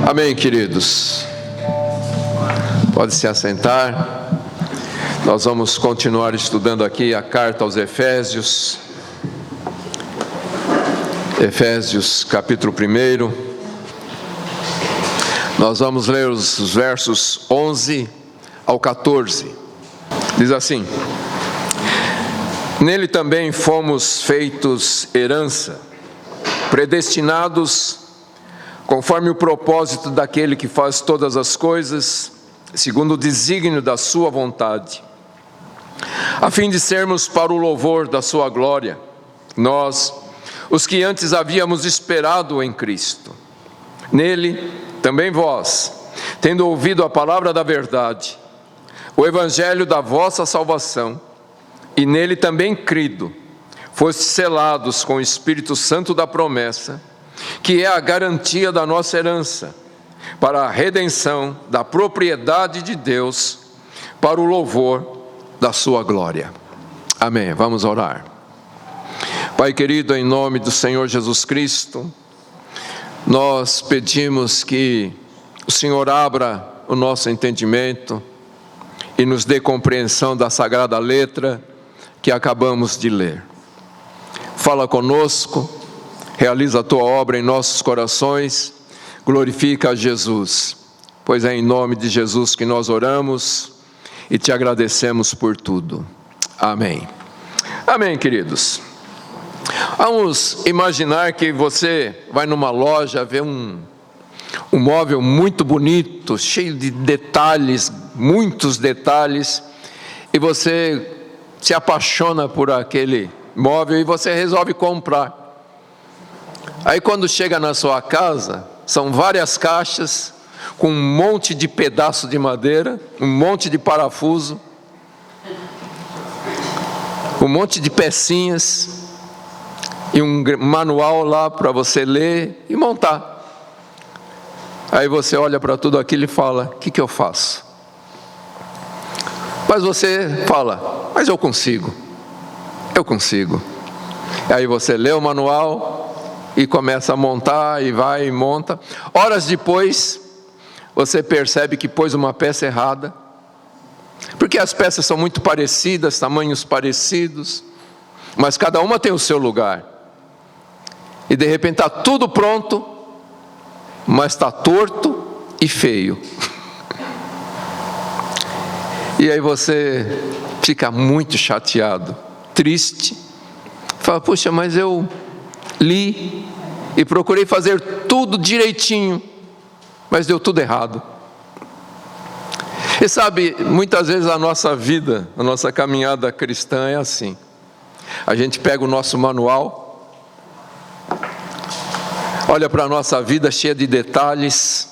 Amém, queridos. Pode se assentar. Nós vamos continuar estudando aqui a carta aos Efésios. Efésios, capítulo 1. Nós vamos ler os versos 11 ao 14. Diz assim: Nele também fomos feitos herança, predestinados conforme o propósito daquele que faz todas as coisas, segundo o desígnio da sua vontade, a fim de sermos para o louvor da sua glória, nós, os que antes havíamos esperado em Cristo. Nele, também vós, tendo ouvido a palavra da verdade, o evangelho da vossa salvação, e nele também crido, fostes selados com o Espírito Santo da promessa, que é a garantia da nossa herança, para a redenção da propriedade de Deus, para o louvor da sua glória. Amém. Vamos orar. Pai querido, em nome do Senhor Jesus Cristo, nós pedimos que o Senhor abra o nosso entendimento e nos dê compreensão da sagrada letra que acabamos de ler. Fala conosco, realiza a tua obra em nossos corações, glorifica a Jesus, pois é em nome de Jesus que nós oramos e te agradecemos por tudo. Amém. Amém, queridos. Vamos imaginar que você vai numa loja, vê um móvel muito bonito, cheio de detalhes, muitos detalhes, e você se apaixona por aquele móvel e você resolve comprar. Aí quando chega na sua casa, são várias caixas com um monte de pedaço de madeira, um monte de parafuso, um monte de pecinhas e um manual lá para você ler e montar. Aí você olha para tudo aquilo e fala: o que eu faço? Mas você fala: mas eu consigo. Aí você lê o manual e começa a montar, e vai e monta. Horas depois, você percebe que pôs uma peça errada, porque as peças são muito parecidas, tamanhos parecidos, mas cada uma tem o seu lugar. E de repente está tudo pronto, mas está torto e feio. E aí você fica muito chateado, triste, fala: puxa, mas eu li e procurei fazer tudo direitinho, mas deu tudo errado. E sabe, muitas vezes a nossa vida, a nossa caminhada cristã é assim. A gente pega o nosso manual, olha para a nossa vida cheia de detalhes.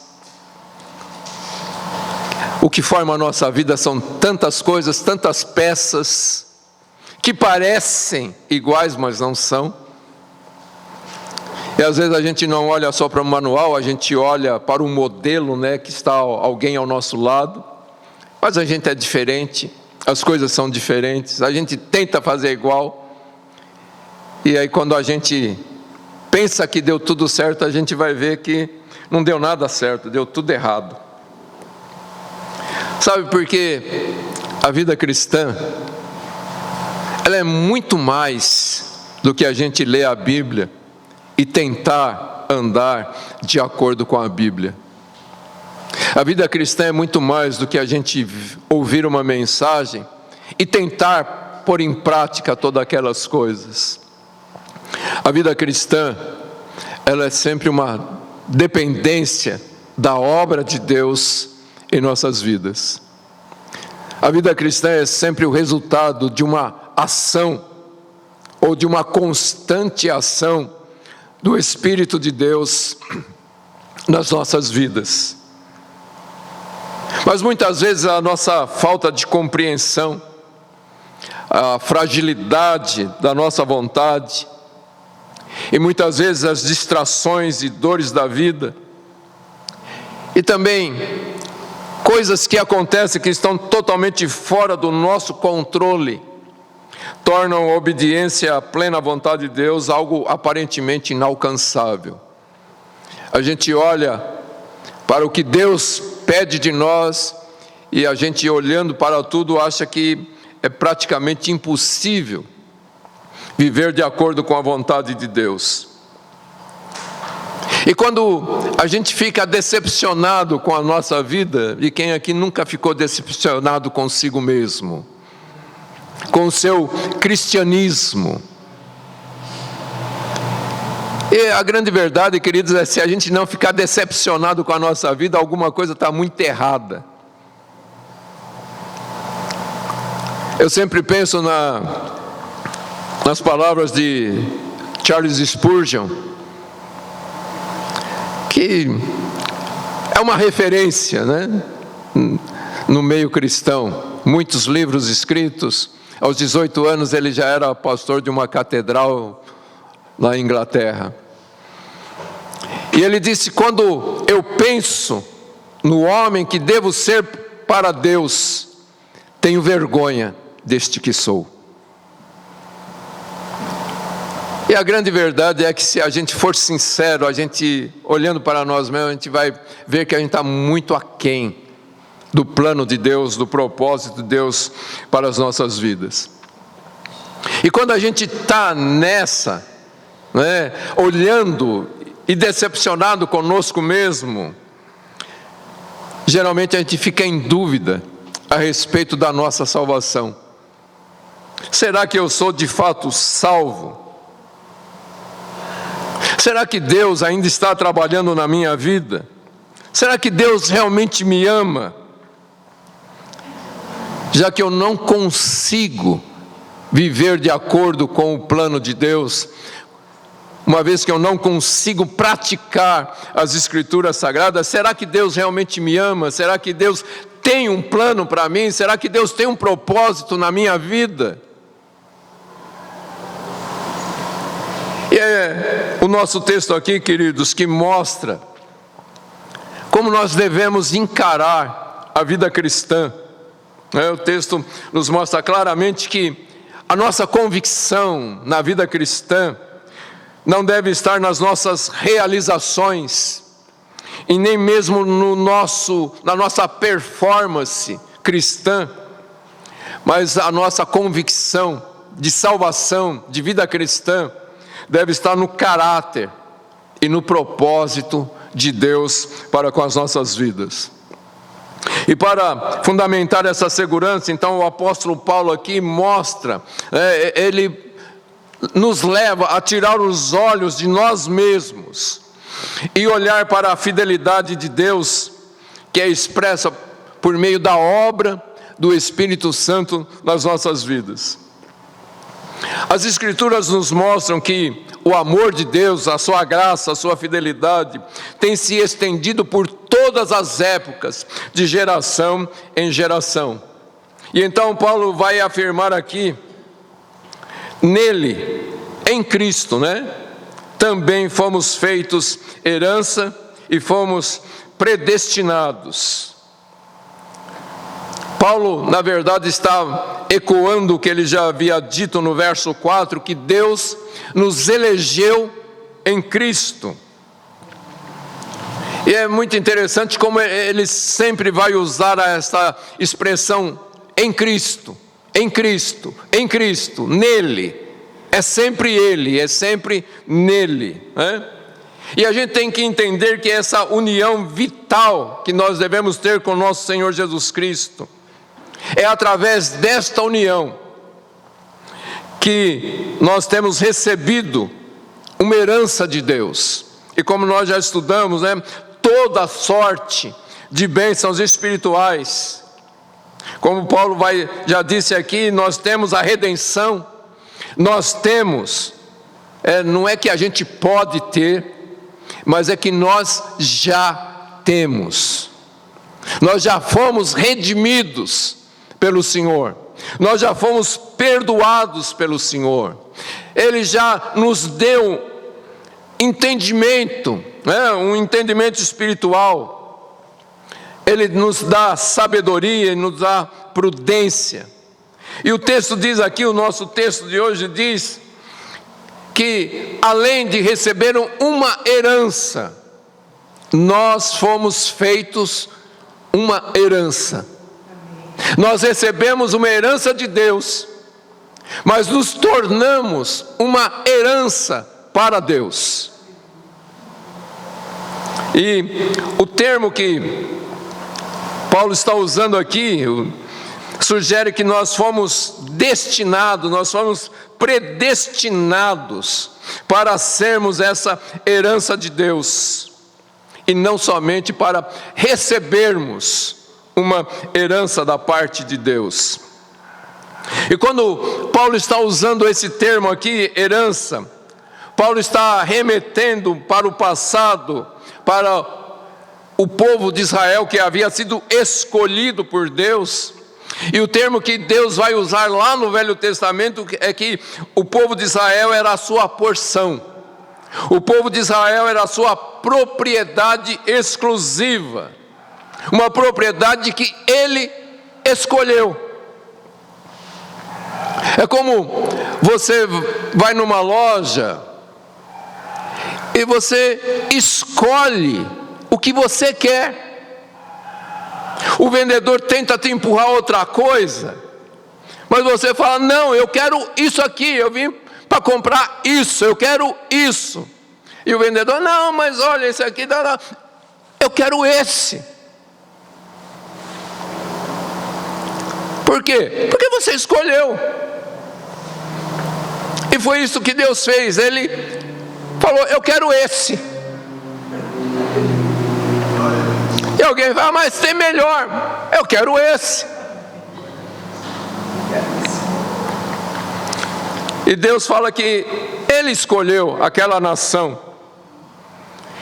O que forma a nossa vida são tantas coisas, tantas peças, que parecem iguais, mas não são. E às vezes a gente não olha só para o manual, a gente olha para o modelo, que está alguém ao nosso lado. Mas a gente é diferente, as coisas são diferentes, a gente tenta fazer igual. E aí quando a gente pensa que deu tudo certo, a gente vai ver que não deu nada certo, deu tudo errado. Sabe por quê? A vida cristã, ela é muito mais do que a gente ler a Bíblia e tentar andar de acordo com a Bíblia. A vida cristã é muito mais do que a gente ouvir uma mensagem e tentar pôr em prática todas aquelas coisas. A vida cristã, ela é sempre uma dependência da obra de Deus em nossas vidas. A vida cristã é sempre o resultado de uma ação, ou de uma constante ação do Espírito de Deus nas nossas vidas. Mas muitas vezes a nossa falta de compreensão, a fragilidade da nossa vontade, e muitas vezes as distrações e dores da vida, e também coisas que acontecem que estão totalmente fora do nosso controle, tornam a obediência à plena vontade de Deus algo aparentemente inalcançável. A gente olha para o que Deus pede de nós, e a gente olhando para tudo acha que é praticamente impossível viver de acordo com a vontade de Deus. E quando a gente fica decepcionado com a nossa vida, e quem aqui nunca ficou decepcionado consigo mesmo, com o seu cristianismo? E a grande verdade, queridos, é se a gente não ficar decepcionado com a nossa vida, alguma coisa está muito errada. Eu sempre penso nas palavras de Charles Spurgeon, que é uma referência, né, no meio cristão. Muitos livros escritos. Aos 18 anos ele já era pastor de uma catedral lá em Inglaterra. E ele disse: quando eu penso no homem que devo ser para Deus, tenho vergonha deste que sou. E a grande verdade é que se a gente for sincero, a gente olhando para nós mesmos, a gente vai ver que a gente está muito aquém do plano de Deus, do propósito de Deus para as nossas vidas. E quando a gente está nessa, né, olhando e decepcionado conosco mesmo, geralmente a gente fica em dúvida a respeito da nossa salvação. Será que eu sou de fato salvo? Será que Deus ainda está trabalhando na minha vida? Será que Deus realmente me ama? Já que eu não consigo viver de acordo com o plano de Deus, uma vez que eu não consigo praticar as Escrituras Sagradas, será que Deus realmente me ama? Será que Deus tem um plano para mim? Será que Deus tem um propósito na minha vida? E é o nosso texto aqui, queridos, que mostra como nós devemos encarar a vida cristã. O texto nos mostra claramente que a nossa convicção na vida cristã não deve estar nas nossas realizações, e nem mesmo na nossa performance cristã, mas a nossa convicção de salvação, de vida cristã, deve estar no caráter e no propósito de Deus para com as nossas vidas. E para fundamentar essa segurança, então o apóstolo Paulo aqui mostra, ele nos leva a tirar os olhos de nós mesmos e olhar para a fidelidade de Deus, que é expressa por meio da obra do Espírito Santo nas nossas vidas. As Escrituras nos mostram que o amor de Deus, a sua graça, a sua fidelidade, tem se estendido por todas as épocas, de geração em geração. E então Paulo vai afirmar aqui, nele, em Cristo, também fomos feitos herança e fomos predestinados. Paulo, na verdade, está ecoando o que ele já havia dito no verso 4, que Deus nos elegeu em Cristo. E é muito interessante como ele sempre vai usar essa expressão em Cristo, em Cristo, em Cristo, nele. É sempre ele, é sempre nele, E a gente tem que entender que essa união vital que nós devemos ter com o nosso Senhor Jesus Cristo, é através desta união que nós temos recebido uma herança de Deus. E como nós já estudamos, toda sorte de bênçãos espirituais. Como Paulo já disse aqui, nós temos a redenção, nós temos, não é que a gente pode ter, mas é que nós já temos. Nós já fomos redimidos pelo Senhor, nós já fomos perdoados pelo Senhor, Ele já nos deu entendimento, um entendimento espiritual, Ele nos dá sabedoria, Ele nos dá prudência. E o texto diz aqui, o nosso texto de hoje diz, que além de receberam uma herança, nós fomos feitos uma herança. Nós recebemos uma herança de Deus, mas nos tornamos uma herança para Deus. E o termo que Paulo está usando aqui sugere que nós fomos destinados, nós fomos predestinados para sermos essa herança de Deus, e não somente para recebermos uma herança da parte de Deus. E quando Paulo está usando esse termo aqui, herança, Paulo está remetendo para o passado, para o povo de Israel que havia sido escolhido por Deus. E o termo que Deus vai usar lá no Velho Testamento é que o povo de Israel era a sua porção. O povo de Israel era a sua propriedade exclusiva. Uma propriedade que ele escolheu. É como você vai numa loja e você escolhe o que você quer. O vendedor tenta te empurrar outra coisa, mas você fala: não, eu quero isso aqui, eu vim para comprar isso, eu quero isso. E o vendedor: não, mas olha, esse aqui dá, eu quero esse. Por quê? Porque você escolheu. E foi isso que Deus fez. Ele falou: eu quero esse. E alguém fala: mas tem melhor. Eu quero esse. E Deus fala que Ele escolheu aquela nação.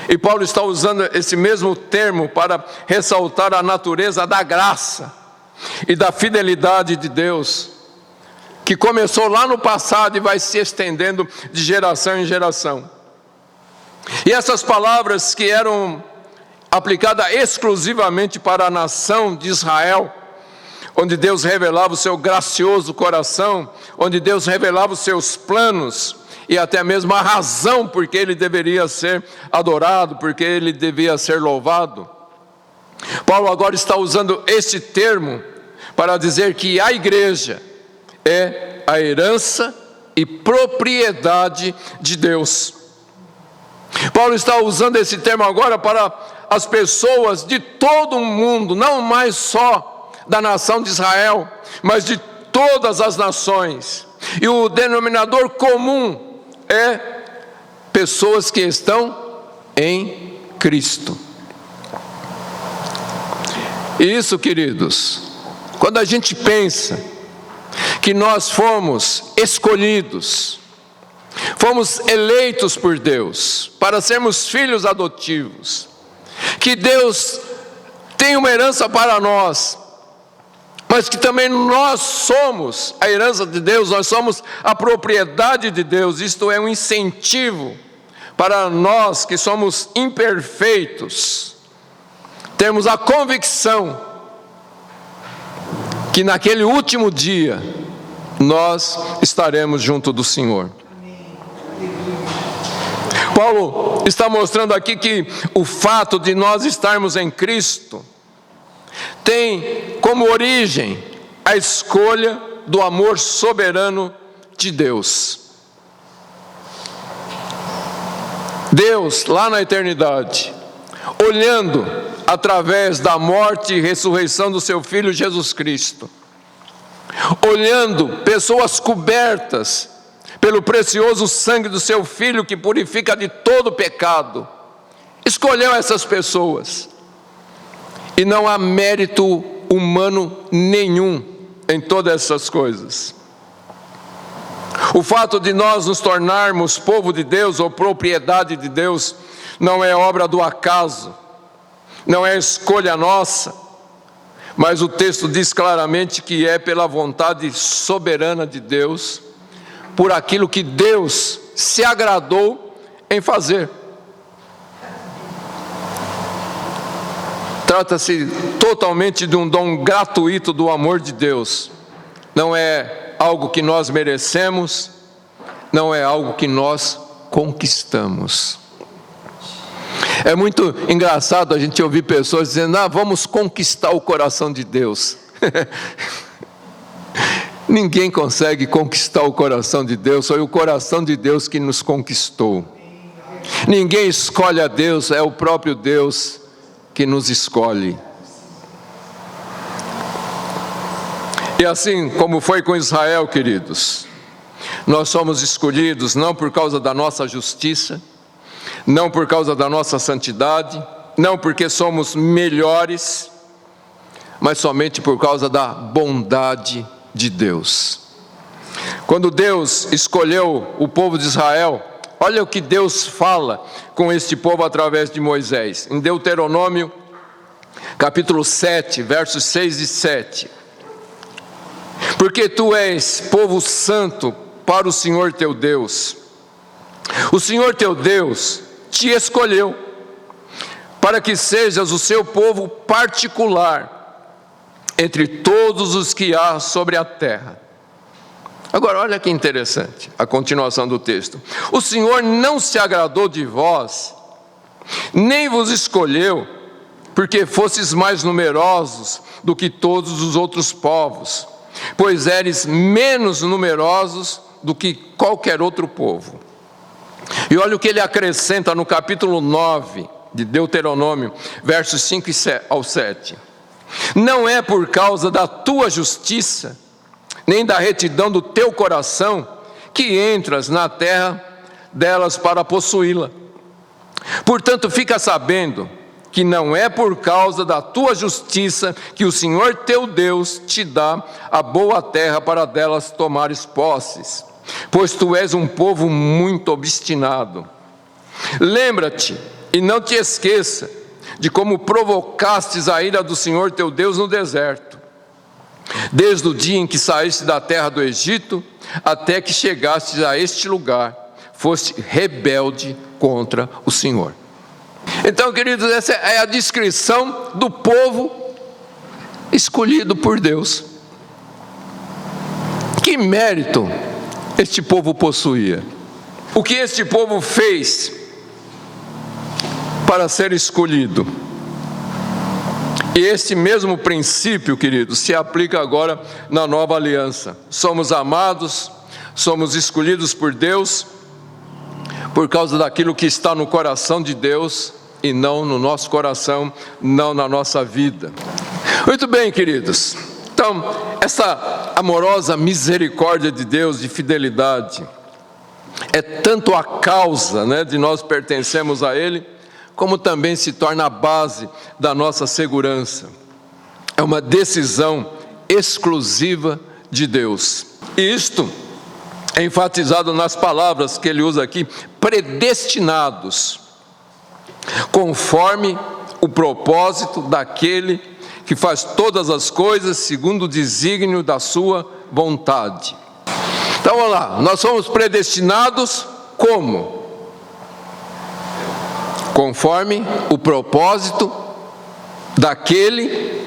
E Paulo está usando esse mesmo termo para ressaltar a natureza da graça e da fidelidade de Deus, que começou lá no passado e vai se estendendo de geração em geração. E essas palavras que eram aplicadas exclusivamente para a nação de Israel, onde Deus revelava o seu gracioso coração, onde Deus revelava os seus planos e até mesmo a razão por que ele deveria ser adorado, porque ele devia ser louvado. Paulo agora está usando esse termo para dizer que a igreja é a herança e propriedade de Deus. Paulo está usando esse termo agora para as pessoas de todo o mundo, não mais só da nação de Israel, mas de todas as nações. E o denominador comum é pessoas que estão em Cristo. E isso, queridos, quando a gente pensa que nós fomos escolhidos, fomos eleitos por Deus para sermos filhos adotivos, que Deus tem uma herança para nós, mas que também nós somos a herança de Deus, nós somos a propriedade de Deus. Isto é um incentivo para nós que somos imperfeitos, termos a convicção que naquele último dia nós estaremos junto do Senhor. Paulo está mostrando aqui que o fato de nós estarmos em Cristo tem como origem a escolha do amor soberano de Deus. Deus, lá na eternidade, olhando através da morte e ressurreição do seu Filho Jesus Cristo, olhando pessoas cobertas pelo precioso sangue do seu Filho que purifica de todo pecado, escolheu essas pessoas. E não há mérito humano nenhum em todas essas coisas. O fato de nós nos tornarmos povo de Deus ou propriedade de Deus não é obra do acaso, não é escolha nossa, mas o texto diz claramente que é pela vontade soberana de Deus, por aquilo que Deus se agradou em fazer. Trata-se totalmente de um dom gratuito do amor de Deus. Não é algo que nós merecemos, não é algo que nós conquistamos. É muito engraçado a gente ouvir pessoas dizendo: vamos conquistar o coração de Deus. Ninguém consegue conquistar o coração de Deus, foi o coração de Deus que nos conquistou. Ninguém escolhe a Deus, é o próprio Deus que nos escolhe. E assim como foi com Israel, queridos, nós somos escolhidos não por causa da nossa justiça, não por causa da nossa santidade, não porque somos melhores, mas somente por causa da bondade de Deus. Quando Deus escolheu o povo de Israel, olha o que Deus fala com este povo através de Moisés. Em Deuteronômio, capítulo 7, versos 6 e 7. Porque tu és povo santo para o Senhor teu Deus. O Senhor teu Deus te escolheu para que sejas o seu povo particular entre todos os que há sobre a terra. Agora, olha que interessante, a continuação do texto. O Senhor não se agradou de vós, nem vos escolheu, porque fostes mais numerosos do que todos os outros povos, pois eres menos numerosos do que qualquer outro povo. E olha o que ele acrescenta no capítulo 9 de Deuteronômio, versos 5 ao 7. Não é por causa da tua justiça, nem da retidão do teu coração, que entras na terra delas para possuí-la. Portanto, fica sabendo que não é por causa da tua justiça que o Senhor teu Deus te dá a boa terra para delas tomares posses, pois tu és um povo muito obstinado. Lembra-te e não te esqueça de como provocastes a ira do Senhor teu Deus no deserto, desde o dia em que saíste da terra do Egito, até que chegastes a este lugar, foste rebelde contra o Senhor. Então, queridos, essa é a descrição do povo escolhido por Deus. Que mérito este povo possuía? O que este povo fez para ser escolhido? E este mesmo princípio, queridos, se aplica agora na nova aliança. Somos amados, somos escolhidos por Deus, por causa daquilo que está no coração de Deus, e não no nosso coração, não na nossa vida. Muito bem, queridos. Então, essa amorosa misericórdia de Deus, de fidelidade, é tanto a causa, de nós pertencermos a Ele, como também se torna a base da nossa segurança. É uma decisão exclusiva de Deus. E isto é enfatizado nas palavras que ele usa aqui: predestinados, conforme o propósito daquele que faz todas as coisas segundo o desígnio da sua vontade. Então vamos lá, nós somos predestinados como? Conforme o propósito daquele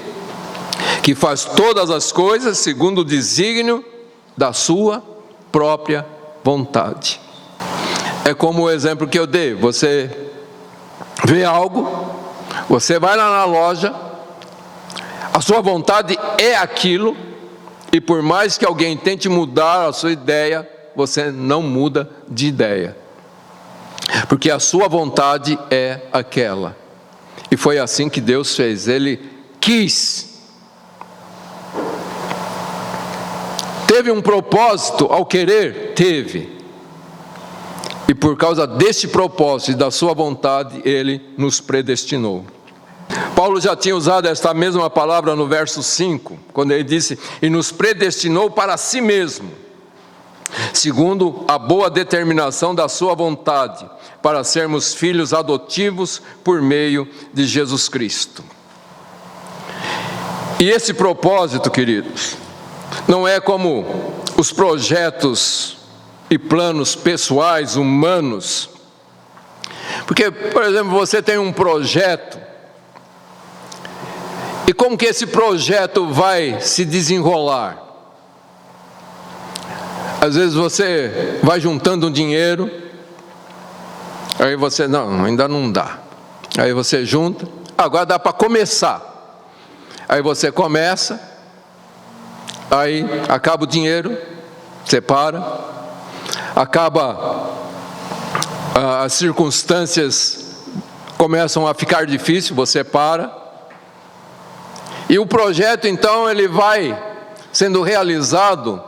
que faz todas as coisas segundo o desígnio da sua própria vontade. É como o exemplo que eu dei: você vê algo, você vai lá na loja, a sua vontade é aquilo, e por mais que alguém tente mudar a sua ideia, você não muda de ideia, porque a sua vontade é aquela. E foi assim que Deus fez. Ele quis. Teve um propósito ao querer? Teve. E por causa deste propósito e da sua vontade, Ele nos predestinou. Paulo já tinha usado esta mesma palavra no verso 5, quando ele disse: e nos predestinou para si mesmo, segundo a boa determinação da sua vontade, para sermos filhos adotivos por meio de Jesus Cristo. E esse propósito, queridos, não é como os projetos e planos pessoais, humanos. Porque, por exemplo, você tem um projeto, e como que esse projeto vai se desenrolar? Às vezes você vai juntando um dinheiro, aí você, não, ainda não dá. Aí você junta, agora dá para começar. Aí você começa, aí acaba o dinheiro, você para, acaba, as circunstâncias começam a ficar difíceis, você para, e o projeto então ele vai sendo realizado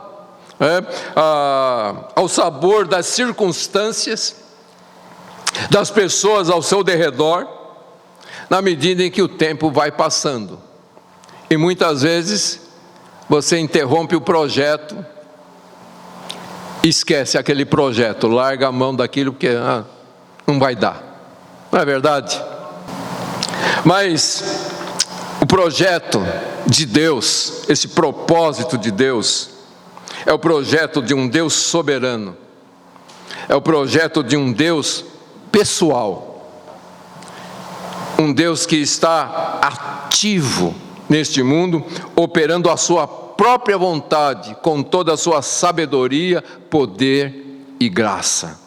ao sabor das circunstâncias, das pessoas ao seu derredor, na medida em que o tempo vai passando. E muitas vezes você interrompe o projeto, esquece aquele projeto, larga a mão daquilo porque não vai dar, não é verdade? Mas o projeto de Deus, esse propósito de Deus, é o projeto de um Deus soberano, é o projeto de um Deus pessoal, um Deus que está ativo neste mundo, operando a sua própria vontade, com toda a sua sabedoria, poder e graça.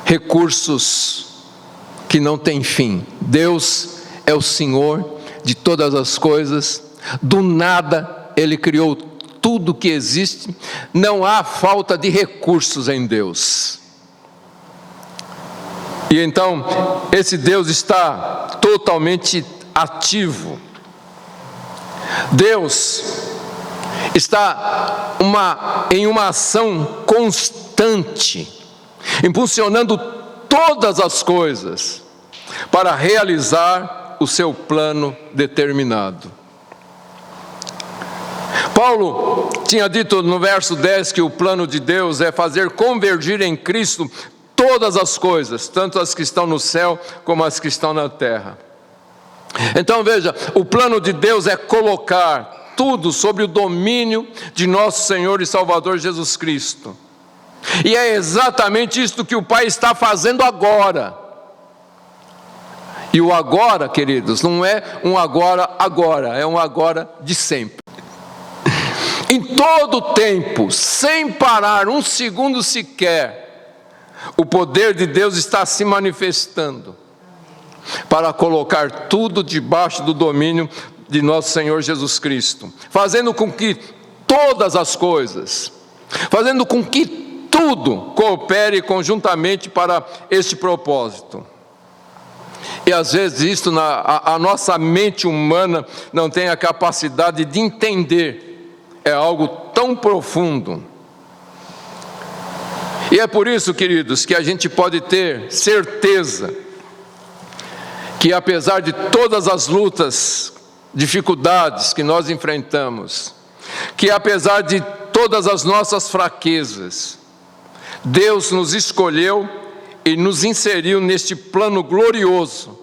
Recursos que não têm fim. Deus é o Senhor de todas as coisas, do nada Ele criou tudo que existe, não há falta de recursos em Deus. E então, esse Deus está totalmente ativo. Deus está em uma ação constante, impulsionando todas as coisas para realizar o seu plano determinado. Paulo tinha dito no verso 10 que o plano de Deus é fazer convergir em Cristo todas as coisas, tanto as que estão no céu como as que estão na terra. Então veja, o plano de Deus é colocar tudo sob o domínio de nosso Senhor e Salvador Jesus Cristo. E é exatamente isso que o Pai está fazendo agora. E o agora, queridos, não é um agora, é um agora de sempre. Em todo o tempo, sem parar um segundo sequer, o poder de Deus está se manifestando para colocar tudo debaixo do domínio de nosso Senhor Jesus Cristo, fazendo com que todas as coisas, fazendo com que tudo coopere conjuntamente para este propósito. E às vezes isso, a nossa mente humana não tem a capacidade de entender, é algo tão profundo. E é por isso, queridos, que a gente pode ter certeza que apesar de todas as lutas, dificuldades que nós enfrentamos, que apesar de todas as nossas fraquezas, Deus nos escolheu e nos inseriu neste plano glorioso.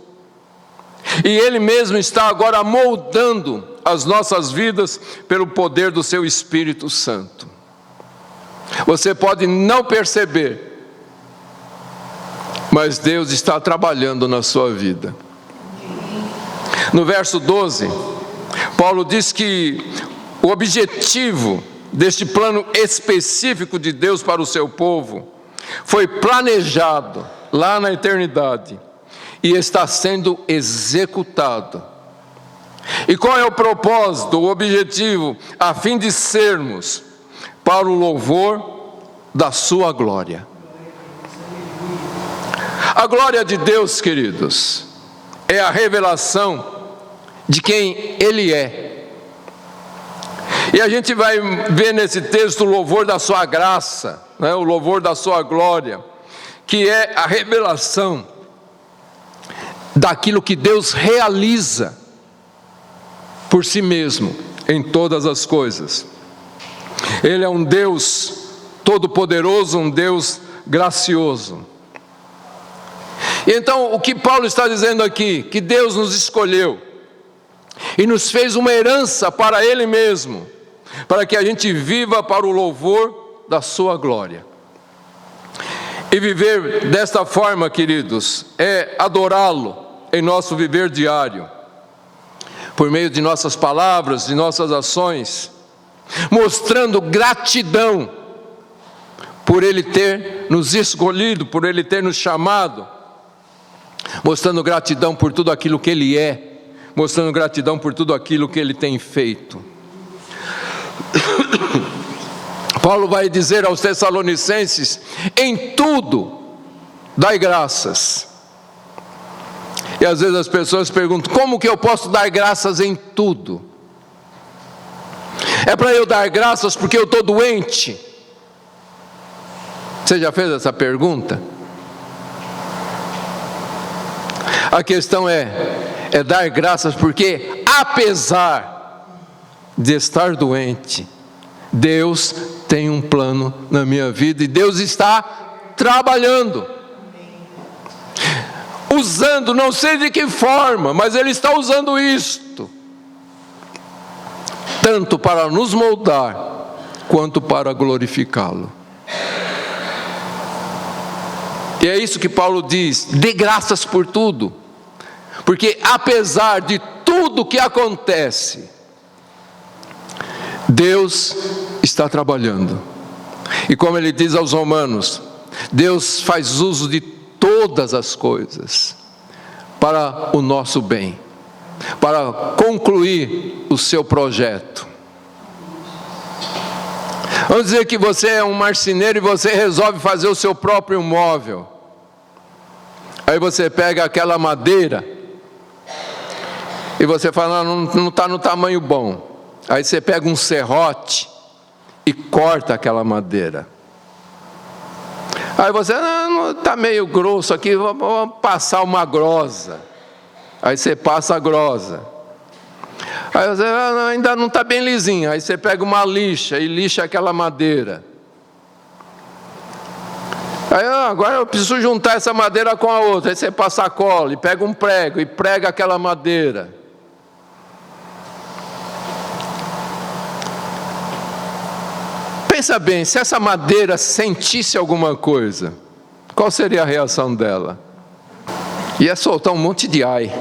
E Ele mesmo está agora moldando as nossas vidas pelo poder do seu Espírito Santo. Você pode não perceber, mas Deus está trabalhando na sua vida. No verso 12, Paulo diz que o objetivo deste plano específico de Deus para o seu povo foi planejado lá na eternidade e está sendo executado. E qual é o propósito, o objetivo? A fim de sermos para o louvor da sua glória. A glória de Deus, queridos, é a revelação de quem Ele é. E a gente vai ver nesse texto o louvor da sua graça, o louvor da sua glória, que é a revelação daquilo que Deus realiza por si mesmo em todas as coisas. Ele é um Deus todo-poderoso, um Deus gracioso. E então o que Paulo está dizendo aqui, que Deus nos escolheu e nos fez uma herança para Ele mesmo, para que a gente viva para o louvor da sua glória. E viver desta forma, queridos, é adorá-lo em nosso viver diário, por meio de nossas palavras, de nossas ações, mostrando gratidão por Ele ter nos escolhido, por Ele ter nos chamado, mostrando gratidão por tudo aquilo que Ele é, mostrando gratidão por tudo aquilo que Ele tem feito. Paulo vai dizer aos Tessalonicenses: em tudo dai graças. E às vezes as pessoas perguntam: como que eu posso dar graças em tudo? É para eu dar graças porque eu estou doente? Você já fez essa pergunta? A questão é dar graças porque, apesar de estar doente, Deus tem um plano na minha vida e Deus está trabalhando, usando, não sei de que forma, mas Ele está usando isto, tanto para nos moldar, quanto para glorificá-lo. E é isso que Paulo diz: dê graças por tudo, porque apesar de tudo que acontece, Deus está trabalhando. E como ele diz aos Romanos, Deus faz uso de todas as coisas para o nosso bem, para concluir o seu projeto. Vamos dizer que você é um marceneiro e você resolve fazer o seu próprio móvel. Aí você pega aquela madeira e você fala: não está no tamanho bom. Aí você pega um serrote e corta aquela madeira. Aí você: está meio grosso aqui, vou passar uma grosa. Aí você passa a grosa. Aí você: ainda não está bem lisinho. Aí você pega uma lixa e lixa aquela madeira. Aí agora eu preciso juntar essa madeira com a outra. Aí você passa a cola e pega um prego e prega aquela madeira. Pensa bem, se essa madeira sentisse alguma coisa, qual seria a reação dela? Ia soltar um monte de ai.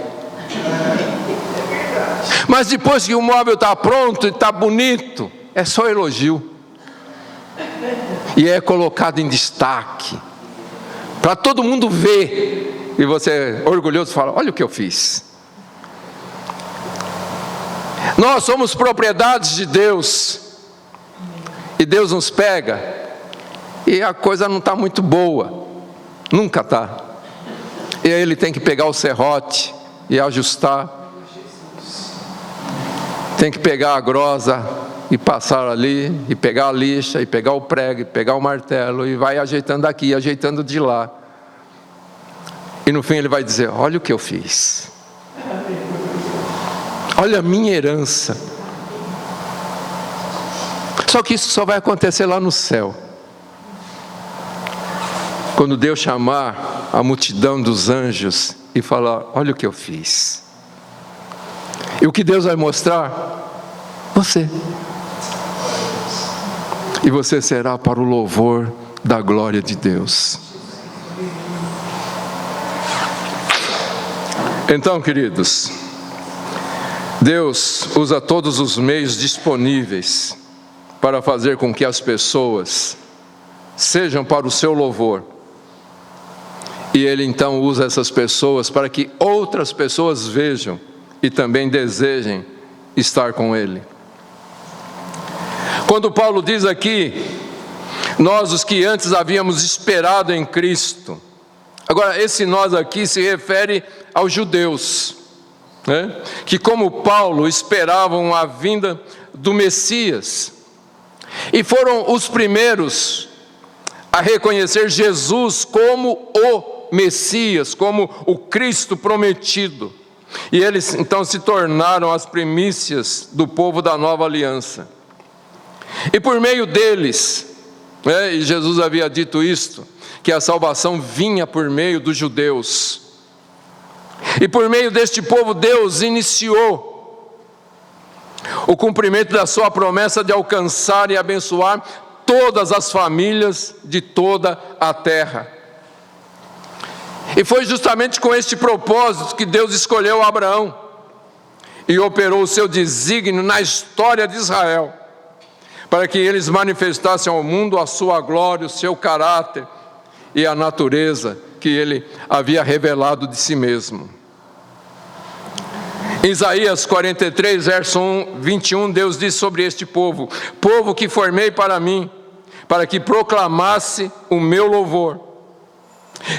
Mas depois que o móvel está pronto e está bonito, é só elogio. E é colocado em destaque, para todo mundo ver. E você, orgulhoso, fala: olha o que eu fiz. Nós somos propriedades de Deus. E Deus nos pega e a coisa não está muito boa. Nunca está. E aí Ele tem que pegar o serrote e ajustar. Tem que pegar a grosa e passar ali, e pegar a lixa, e pegar o prego, e pegar o martelo, e vai ajeitando aqui, ajeitando de lá. E no fim Ele vai dizer: olha o que eu fiz. Olha a minha herança. Só que isso só vai acontecer lá no céu. Quando Deus chamar a multidão dos anjos e falar: olha o que eu fiz. E o que Deus vai mostrar? Você. E você será para o louvor da glória de Deus. Então, queridos, Deus usa todos os meios disponíveis para fazer com que as pessoas sejam para o seu louvor. E Ele então usa essas pessoas para que outras pessoas vejam e também desejem estar com Ele. Quando Paulo diz aqui: nós os que antes havíamos esperado em Cristo. Agora, esse nós aqui se refere aos judeus, né? Que, como Paulo, esperavam a vinda do Messias. E foram os primeiros a reconhecer Jesus como o Messias, como o Cristo prometido. E eles então se tornaram as primícias do povo da nova aliança. E por meio deles, e Jesus havia dito isto, que a salvação vinha por meio dos judeus. E por meio deste povo Deus iniciou o cumprimento da sua promessa de alcançar e abençoar todas as famílias de toda a terra. E foi justamente com este propósito que Deus escolheu Abraão e operou o seu desígnio na história de Israel, para que eles manifestassem ao mundo a sua glória, o seu caráter e a natureza que ele havia revelado de si mesmo. Em Isaías 43, verso 21, Deus diz sobre este povo: povo que formei para mim, para que proclamasse o meu louvor.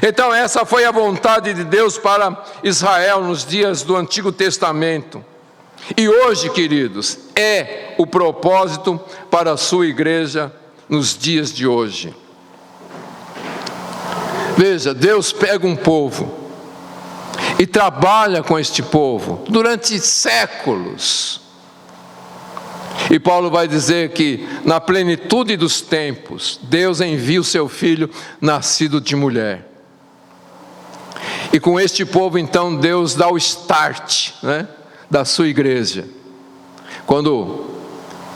Então essa foi a vontade de Deus para Israel nos dias do Antigo Testamento. E hoje, queridos, é o propósito para a sua igreja nos dias de hoje. Veja, Deus pega um povo e trabalha com este povo durante séculos. E Paulo vai dizer que na plenitude dos tempos, Deus envia o seu Filho nascido de mulher. E com este povo então Deus dá o start, da sua igreja. Quando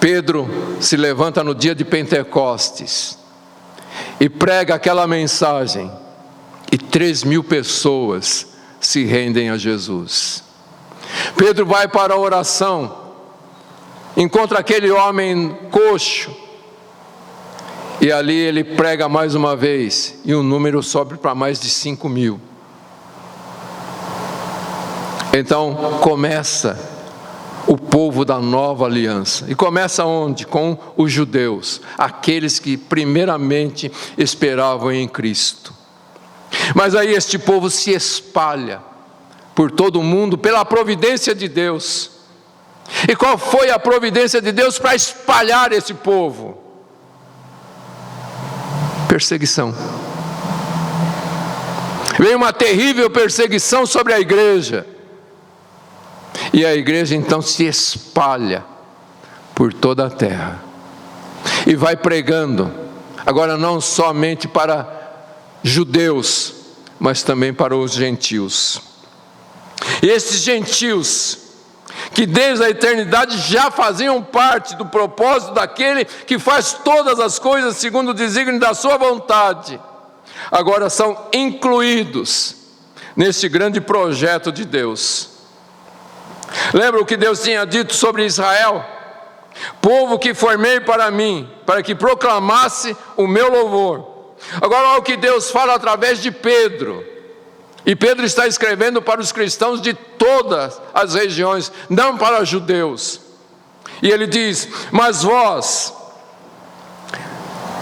Pedro se levanta no dia de Pentecostes e prega aquela mensagem, e 3.000 pessoas se rendem a Jesus. Pedro vai para a oração, encontra aquele homem coxo, e ali ele prega mais uma vez, e o número sobe para mais de 5.000. Então começa o povo da nova aliança. E começa onde? Com os judeus, aqueles que primeiramente esperavam em Cristo. Mas aí este povo se espalha por todo o mundo pela providência de Deus. E qual foi a providência de Deus para espalhar esse povo? Perseguição. Veio uma terrível perseguição sobre a igreja. E a igreja então se espalha por toda a terra. E vai pregando, agora não somente para judeus, mas também para os gentios. E esses gentios, que desde a eternidade já faziam parte do propósito daquele que faz todas as coisas segundo o desígnio da sua vontade, agora são incluídos neste grande projeto de Deus. Lembra o que Deus tinha dito sobre Israel? Povo que formei para mim, para que proclamasse o meu louvor. Agora olha o que Deus fala através de Pedro. E Pedro está escrevendo para os cristãos de todas as regiões, não para judeus. E ele diz: mas vós,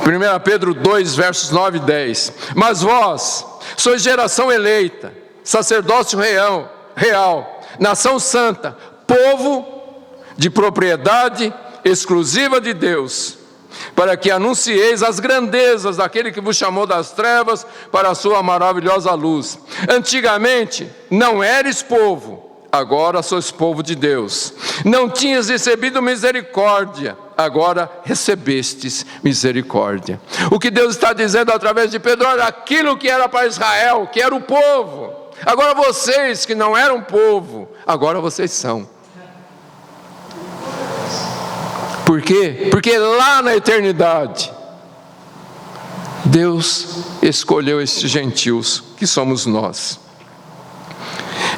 1 Pedro 2, versos 9 e 10, mas vós sois geração eleita, sacerdócio real, nação santa, povo de propriedade exclusiva de Deus, para que anuncieis as grandezas daquele que vos chamou das trevas para a sua maravilhosa luz. Antigamente não eres povo, agora sois povo de Deus. Não tinhas recebido misericórdia, agora recebestes misericórdia. O que Deus está dizendo através de Pedro: olha, aquilo que era para Israel, que era o povo, agora vocês que não eram povo, agora vocês são. Por quê? Porque lá na eternidade, Deus escolheu esses gentios, que somos nós.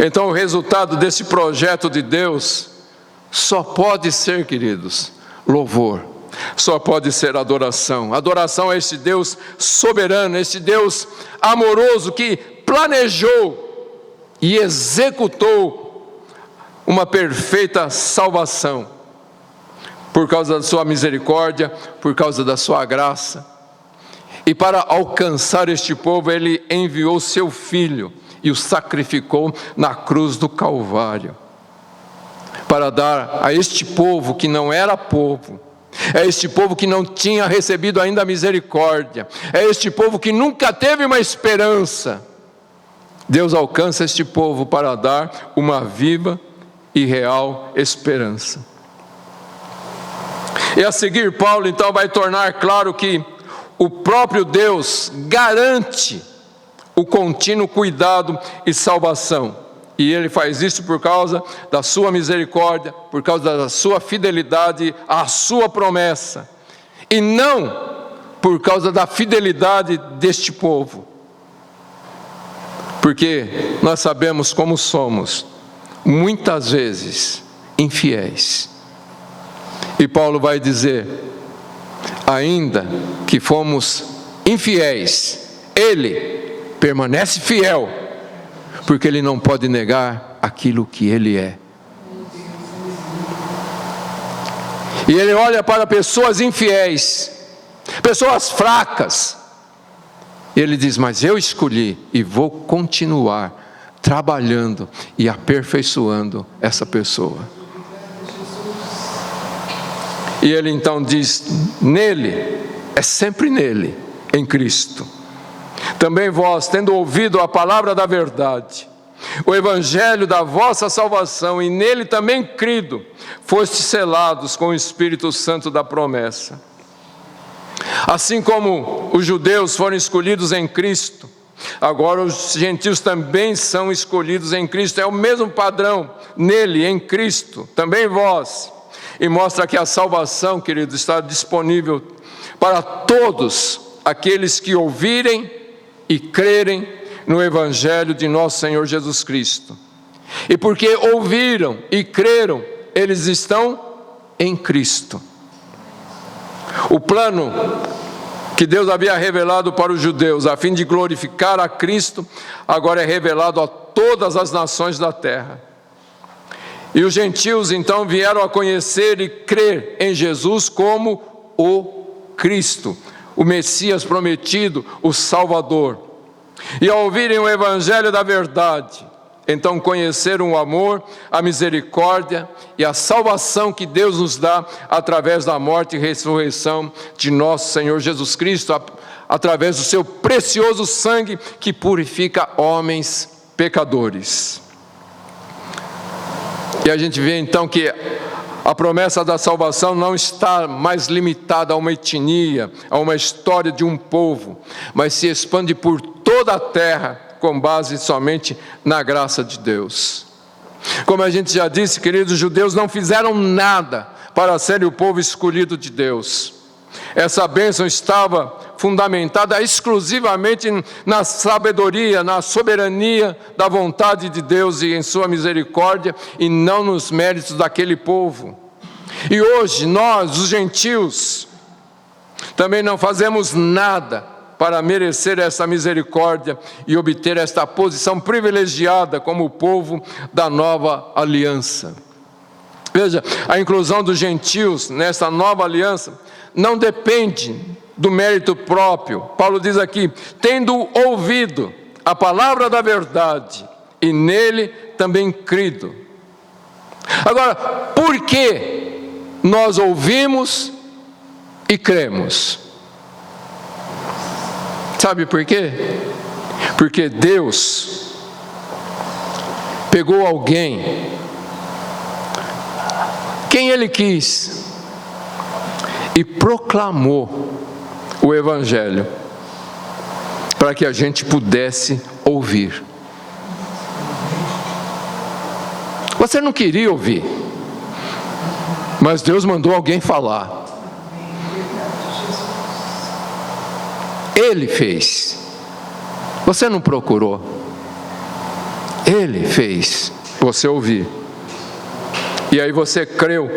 Então o resultado desse projeto de Deus só pode ser, queridos, louvor. Só pode ser adoração. Adoração a esse Deus soberano, esse Deus amoroso que planejou e executou uma perfeita salvação. Por causa da sua misericórdia, por causa da sua graça. E para alcançar este povo, ele enviou seu Filho e o sacrificou na cruz do Calvário, para dar a este povo que não era povo, é este povo que não tinha recebido ainda a misericórdia, é este povo que nunca teve uma esperança. Deus alcança este povo para dar uma viva e real esperança. E a seguir, Paulo então vai tornar claro que o próprio Deus garante o contínuo cuidado e salvação. E ele faz isso por causa da sua misericórdia, por causa da sua fidelidade à sua promessa. E não por causa da fidelidade deste povo. Porque nós sabemos como somos, muitas vezes infiéis. E Paulo vai dizer: ainda que fomos infiéis, Ele permanece fiel, porque ele não pode negar aquilo que ele é. E ele olha para pessoas infiéis, pessoas fracas, e ele diz: mas eu escolhi e vou continuar trabalhando e aperfeiçoando essa pessoa. E ele então diz: nele, é sempre nele, em Cristo. Também vós, tendo ouvido a palavra da verdade, o evangelho da vossa salvação, e nele também crido, fostes selados com o Espírito Santo da promessa. Assim como os judeus foram escolhidos em Cristo, agora os gentios também são escolhidos em Cristo. É o mesmo padrão, nele, em Cristo, também vós. E mostra que a salvação, querido, está disponível para todos aqueles que ouvirem e crerem no Evangelho de nosso Senhor Jesus Cristo. E porque ouviram e creram, eles estão em Cristo. O plano que Deus havia revelado para os judeus, a fim de glorificar a Cristo, agora é revelado a todas as nações da terra. E os gentios então vieram a conhecer e crer em Jesus como o Cristo, o Messias prometido, o Salvador. E ao ouvirem o Evangelho da verdade, então conheceram o amor, a misericórdia e a salvação que Deus nos dá através da morte e ressurreição de nosso Senhor Jesus Cristo, através do seu precioso sangue que purifica homens pecadores. E a gente vê então que a promessa da salvação não está mais limitada a uma etnia, a uma história de um povo, mas se expande por toda a terra, com base somente na graça de Deus. Como a gente já disse, queridos, os judeus não fizeram nada para serem o povo escolhido de Deus. Essa bênção estava fundamentada exclusivamente na sabedoria, na soberania da vontade de Deus e em sua misericórdia, e não nos méritos daquele povo. E hoje nós, os gentios, também não fazemos nada para merecer essa misericórdia e obter esta posição privilegiada como povo da nova aliança. Veja, a inclusão dos gentios nessa nova aliança não depende do mérito próprio. Paulo diz aqui: tendo ouvido a palavra da verdade e nele também crido. Agora, por que nós ouvimos e cremos? Sabe por quê? Porque Deus pegou alguém, quem Ele quis, e proclamou o Evangelho, para que a gente pudesse ouvir. Você não queria ouvir, mas Deus mandou alguém falar. Ele fez. Você não procurou. Ele fez você ouvir. E aí você creu.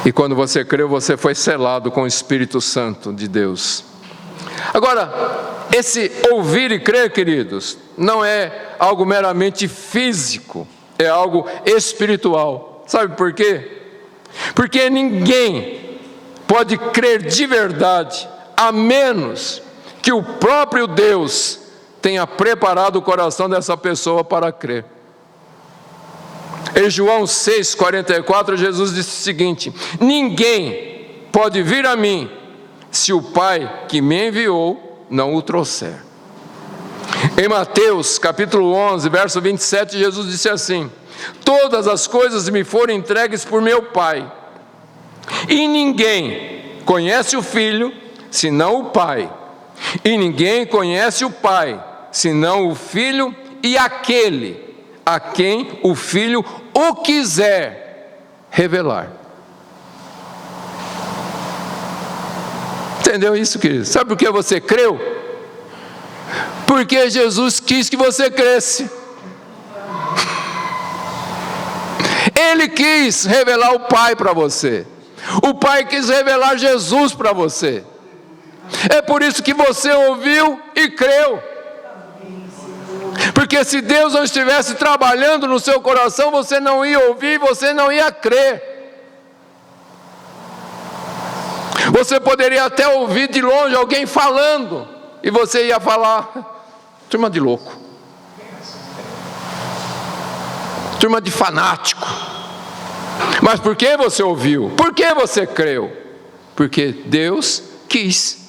E quando você creu, você foi selado com o Espírito Santo de Deus. Agora, esse ouvir e crer, queridos, não é algo meramente físico, é algo espiritual. Sabe por quê? Porque ninguém pode crer de verdade a menos que o próprio Deus tenha preparado o coração dessa pessoa para crer. Em João 6,44, Jesus disse o seguinte: ninguém pode vir a mim se o Pai que me enviou não o trouxer. Em Mateus capítulo 11, verso 27, Jesus disse assim: todas as coisas me foram entregues por meu Pai, e ninguém conhece o Filho senão o Pai, e ninguém conhece o Pai senão o Filho e aquele a quem o Filho o quiser revelar. Entendeu isso, querido? Sabe por que você creu? Porque Jesus quis que você cresce. Ele quis revelar o Pai para você. O Pai quis revelar Jesus para você. É por isso que você ouviu e creu. Porque se Deus não estivesse trabalhando no seu coração, você não ia ouvir, você não ia crer. Você poderia até ouvir de longe alguém falando, e você ia falar: turma de louco, turma de fanático. Mas por que você ouviu? Por que você creu? Porque Deus quis.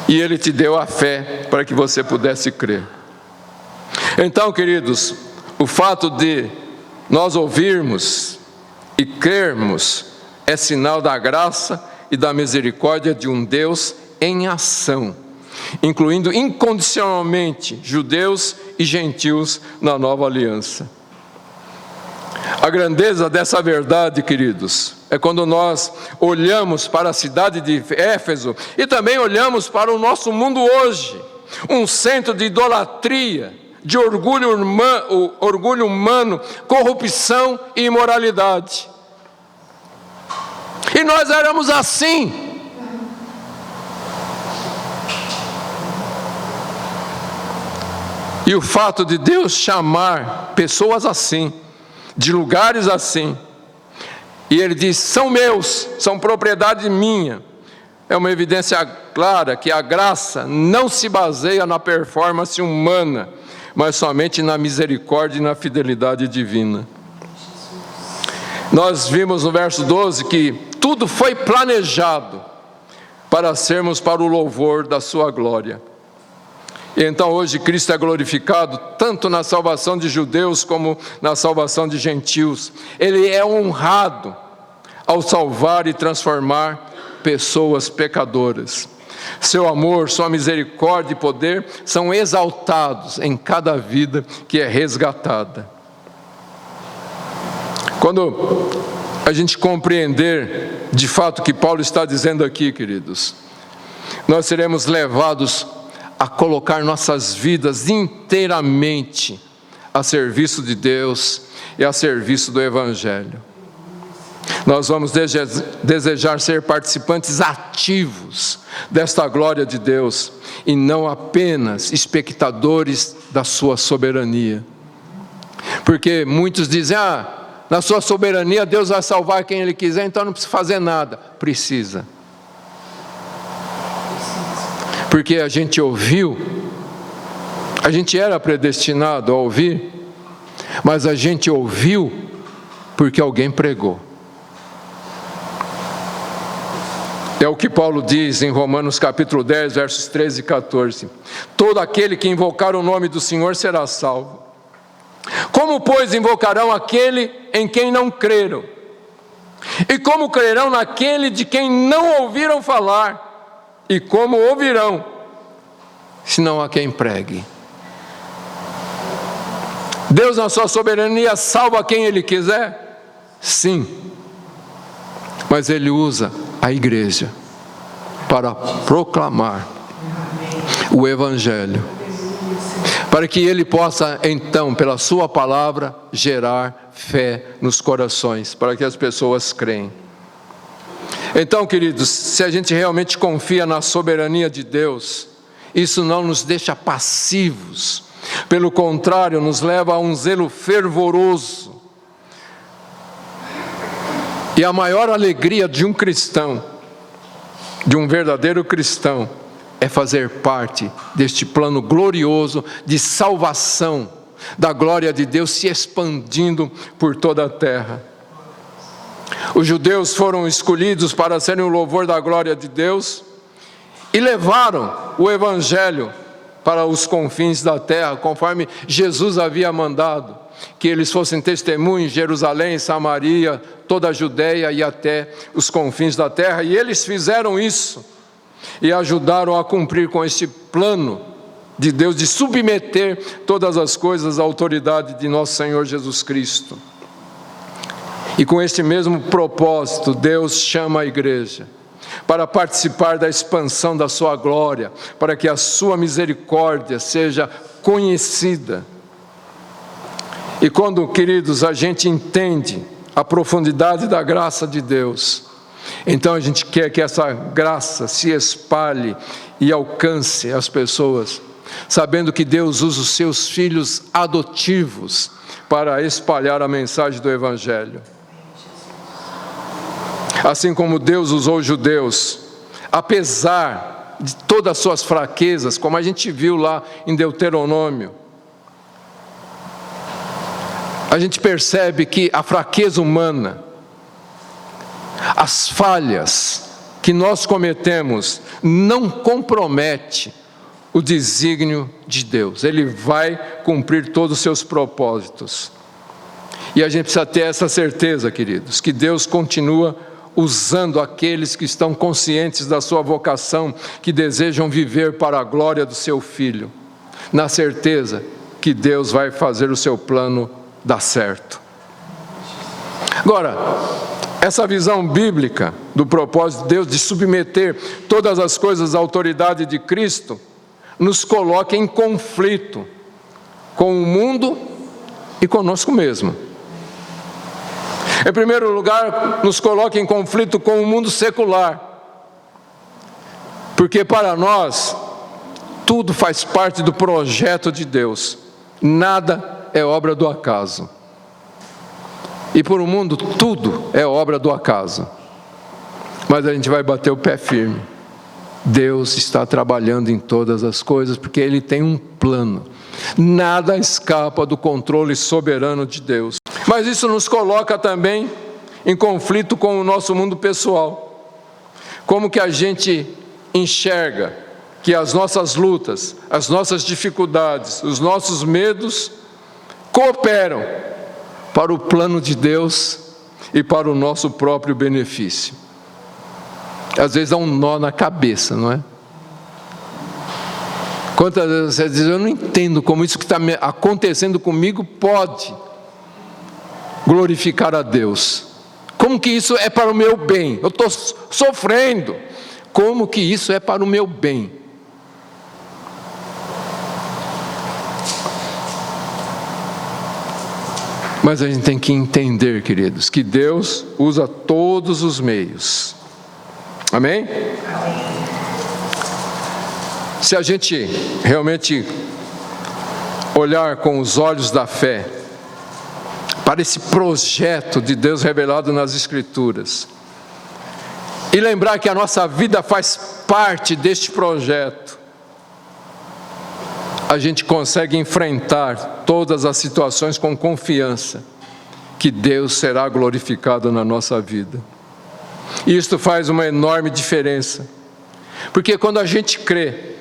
E Ele te deu a fé para que você pudesse crer. Então, queridos, o fato de nós ouvirmos e crermos é sinal da graça e da misericórdia de um Deus em ação, incluindo incondicionalmente judeus e gentios na nova aliança. A grandeza dessa verdade, queridos, é quando nós olhamos para a cidade de Éfeso e também olhamos para o nosso mundo hoje, um centro de idolatria, de orgulho humano, corrupção e imoralidade. E nós éramos assim. E o fato de Deus chamar pessoas assim, de lugares assim, e Ele diz: são meus, são propriedade minha, é uma evidência clara que a graça não se baseia na performance humana, mas somente na misericórdia e na fidelidade divina. Nós vimos no verso 12 que tudo foi planejado para sermos para o louvor da sua glória. E então hoje Cristo é glorificado tanto na salvação de judeus como na salvação de gentios. Ele é honrado ao salvar e transformar pessoas pecadoras. Seu amor, sua misericórdia e poder são exaltados em cada vida que é resgatada. Quando a gente compreender de fato o que Paulo está dizendo aqui, queridos, nós seremos levados a colocar nossas vidas inteiramente a serviço de Deus e a serviço do Evangelho. Nós vamos desejar ser participantes ativos desta glória de Deus e não apenas espectadores da sua soberania. Porque muitos dizem: na sua soberania Deus vai salvar quem Ele quiser, então não precisa fazer nada. Precisa. Porque a gente ouviu, a gente era predestinado a ouvir, mas a gente ouviu porque alguém pregou. É o que Paulo diz em Romanos capítulo 10, versos 13 e 14. Todo aquele que invocar o nome do Senhor será salvo. Como, pois, invocarão aquele em quem não creram? E como crerão naquele de quem não ouviram falar? E como ouvirão, se não há quem pregue? Deus, na sua soberania, salva quem Ele quiser? Sim. Mas Ele usa a igreja para proclamar o Evangelho, para que Ele possa, então, pela sua palavra, gerar fé nos corações, para que as pessoas creem. Então, queridos, se a gente realmente confia na soberania de Deus, isso não nos deixa passivos, pelo contrário, nos leva a um zelo fervoroso. E a maior alegria de um cristão, de um verdadeiro cristão, é fazer parte deste plano glorioso de salvação, da glória de Deus se expandindo por toda a terra. Os judeus foram escolhidos para serem o louvor da glória de Deus e levaram o Evangelho para os confins da terra, conforme Jesus havia mandado, que eles fossem testemunhos em Jerusalém, Samaria, toda a Judeia e até os confins da terra. E eles fizeram isso e ajudaram a cumprir com este plano de Deus de submeter todas as coisas à autoridade de nosso Senhor Jesus Cristo. E com este mesmo propósito, Deus chama a igreja para participar da expansão da sua glória, para que a sua misericórdia seja conhecida. E quando, queridos, a gente entende a profundidade da graça de Deus, Então a gente quer que essa graça se espalhe e alcance as pessoas, sabendo que Deus usa os seus filhos adotivos para espalhar a mensagem do Evangelho. Assim como Deus usou os judeus, apesar de todas as suas fraquezas, como a gente viu lá em Deuteronômio, a gente percebe que a fraqueza humana, as falhas que nós cometemos, não compromete o desígnio de Deus. Ele vai cumprir todos os seus propósitos. E a gente precisa ter essa certeza, queridos, que Deus continua usando aqueles que estão conscientes da sua vocação, que desejam viver para a glória do seu Filho, na certeza que Deus vai fazer o seu plano dar certo. Agora, essa visão bíblica do propósito de Deus de submeter todas as coisas à autoridade de Cristo, nos coloca em conflito com o mundo e conosco mesmo. Em primeiro lugar, nos coloca em conflito com o mundo secular, porque para nós, tudo faz parte do projeto de Deus, nada é obra do acaso. E para o mundo, tudo é obra do acaso. Mas a gente vai bater o pé firme. Deus está trabalhando em todas as coisas, porque Ele tem um plano. Nada escapa do controle soberano de Deus. Mas isso nos coloca também em conflito com o nosso mundo pessoal. Como que a gente enxerga que as nossas lutas, as nossas dificuldades, os nossos medos cooperam para o plano de Deus e para o nosso próprio benefício. Às vezes dá um nó na cabeça, não é? Quantas vezes você diz, eu não entendo como isso que está acontecendo comigo pode glorificar a Deus. Como que isso é para o meu bem? Eu estou sofrendo. Como que isso é para o meu bem? Mas a gente tem que entender, queridos, que Deus usa todos os meios. Amém? Se a gente realmente olhar com os olhos da fé para esse projeto de Deus revelado nas Escrituras e lembrar que a nossa vida faz parte deste projeto, a gente consegue enfrentar todas as situações com confiança que Deus será glorificado na nossa vida. E isto faz uma enorme diferença, porque quando a gente crê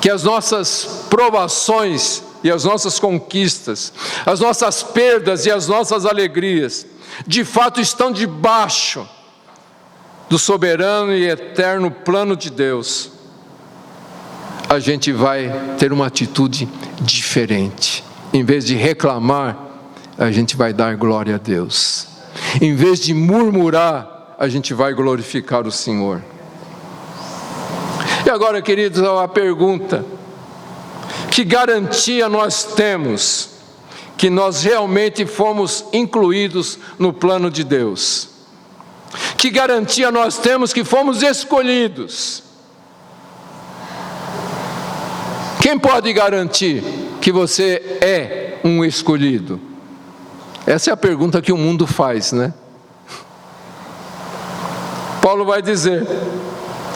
que as nossas provações e as nossas conquistas, as nossas perdas e as nossas alegrias, de fato estão debaixo do soberano e eterno plano de Deus, a gente vai ter uma atitude diferente. Em vez de reclamar, a gente vai dar glória a Deus. Em vez de murmurar, a gente vai glorificar o Senhor. E agora, queridos, a pergunta: que garantia nós temos que nós realmente fomos incluídos no plano de Deus? Que garantia nós temos que fomos escolhidos? Quem pode garantir que você é um escolhido? Essa é a pergunta que o mundo faz, né? Paulo vai dizer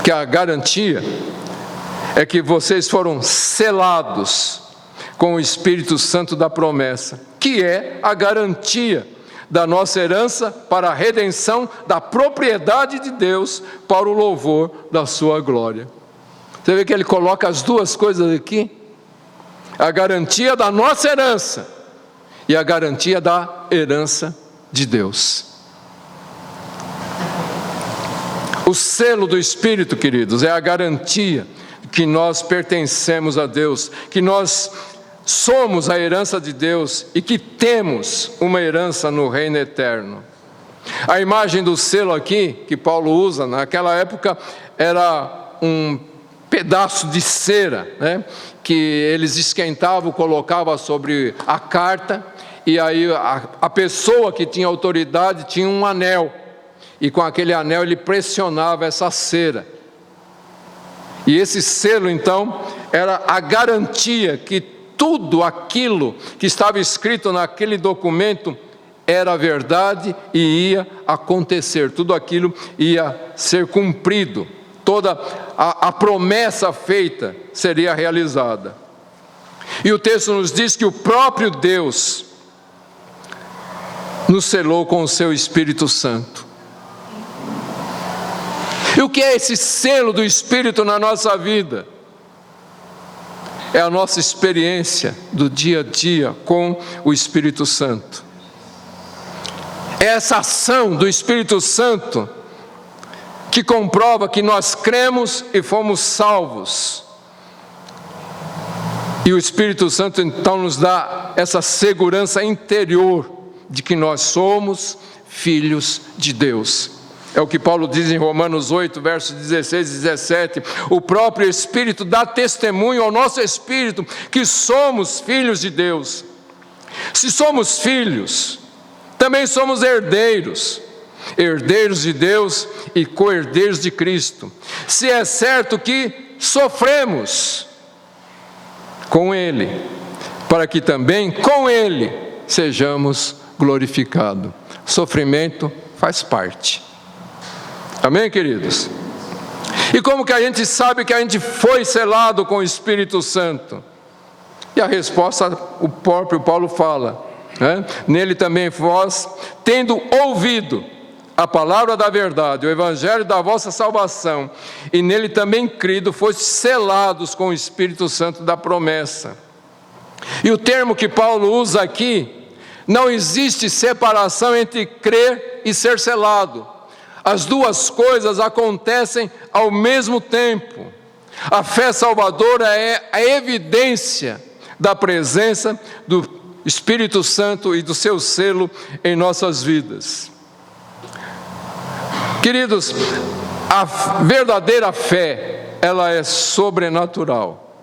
que a garantia é que vocês foram selados com o Espírito Santo da promessa, que é a garantia da nossa herança para a redenção da propriedade de Deus para o louvor da sua glória. Você vê que ele coloca as duas coisas aqui? A garantia da nossa herança e a garantia da herança de Deus. O selo do Espírito, queridos, é a garantia que nós pertencemos a Deus, que nós somos a herança de Deus e que temos uma herança no reino eterno. A imagem do selo aqui, que Paulo usa, naquela época, era um pedaço de cera, né, que eles esquentavam, colocavam sobre a carta, e aí a pessoa que tinha autoridade tinha um anel, e com aquele anel ele pressionava essa cera. E esse selo, então, era a garantia que tudo aquilo que estava escrito naquele documento era verdade e ia acontecer, tudo aquilo ia ser cumprido, toda a promessa feita seria realizada. E o texto nos diz que o próprio Deus nos selou com o seu Espírito Santo. E o que é esse selo do Espírito na nossa vida? É a nossa experiência do dia a dia com o Espírito Santo. É essa ação do Espírito Santo que comprova que nós cremos e fomos salvos. E o Espírito Santo então nos dá essa segurança interior de que nós somos filhos de Deus. É o que Paulo diz em Romanos 8, versos 16 e 17. O próprio Espírito dá testemunho ao nosso espírito que somos filhos de Deus. Se somos filhos, também somos herdeiros, herdeiros de Deus e co-herdeiros de Cristo. Se é certo que sofremos com Ele, para que também com Ele sejamos glorificados. Sofrimento faz parte. Amém, queridos? E como que a gente sabe que a gente foi selado com o Espírito Santo? E a resposta, o próprio Paulo fala, né? Nele também vós, tendo ouvido a palavra da verdade, o evangelho da vossa salvação, e nele também crido, fostes selados com o Espírito Santo da promessa. E o termo que Paulo usa aqui, não existe separação entre crer e ser selado. As duas coisas acontecem ao mesmo tempo. A fé salvadora é a evidência da presença do Espírito Santo e do seu selo em nossas vidas. Queridos, a verdadeira fé, ela é sobrenatural.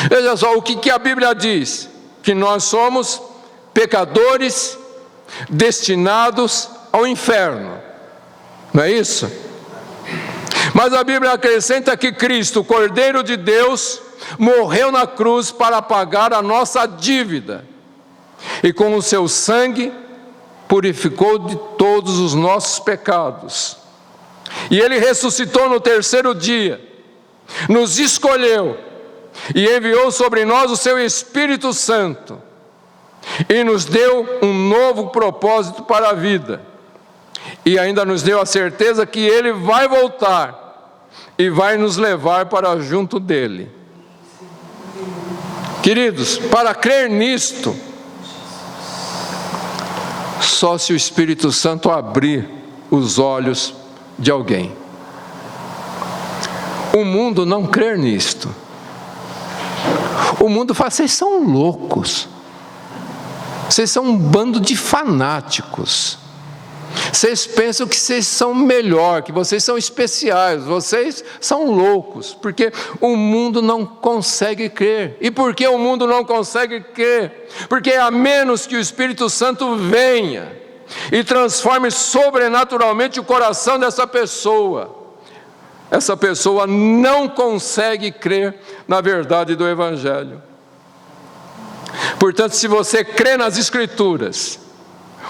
Veja só o que a Bíblia diz: que nós somos pecadores destinados ao inferno. Não é isso? Mas a Bíblia acrescenta que Cristo, o Cordeiro de Deus, morreu na cruz para pagar a nossa dívida. E com o seu sangue purificou de todos os nossos pecados. E Ele ressuscitou no terceiro dia, nos escolheu e enviou sobre nós o seu Espírito Santo e nos deu um novo propósito para a vida. E ainda nos deu a certeza que Ele vai voltar e vai nos levar para junto dEle. Queridos, para crer nisto, só se o Espírito Santo abrir os olhos de alguém. O mundo não crê nisto. O mundo fala: vocês são loucos. Vocês são um bando de fanáticos. Vocês pensam que vocês são melhor, que vocês são especiais, vocês são loucos, porque o mundo não consegue crer. E por que o mundo não consegue crer? Porque a menos que o Espírito Santo venha e transforme sobrenaturalmente o coração dessa pessoa, essa pessoa não consegue crer na verdade do Evangelho. Portanto, se você crê nas Escrituras,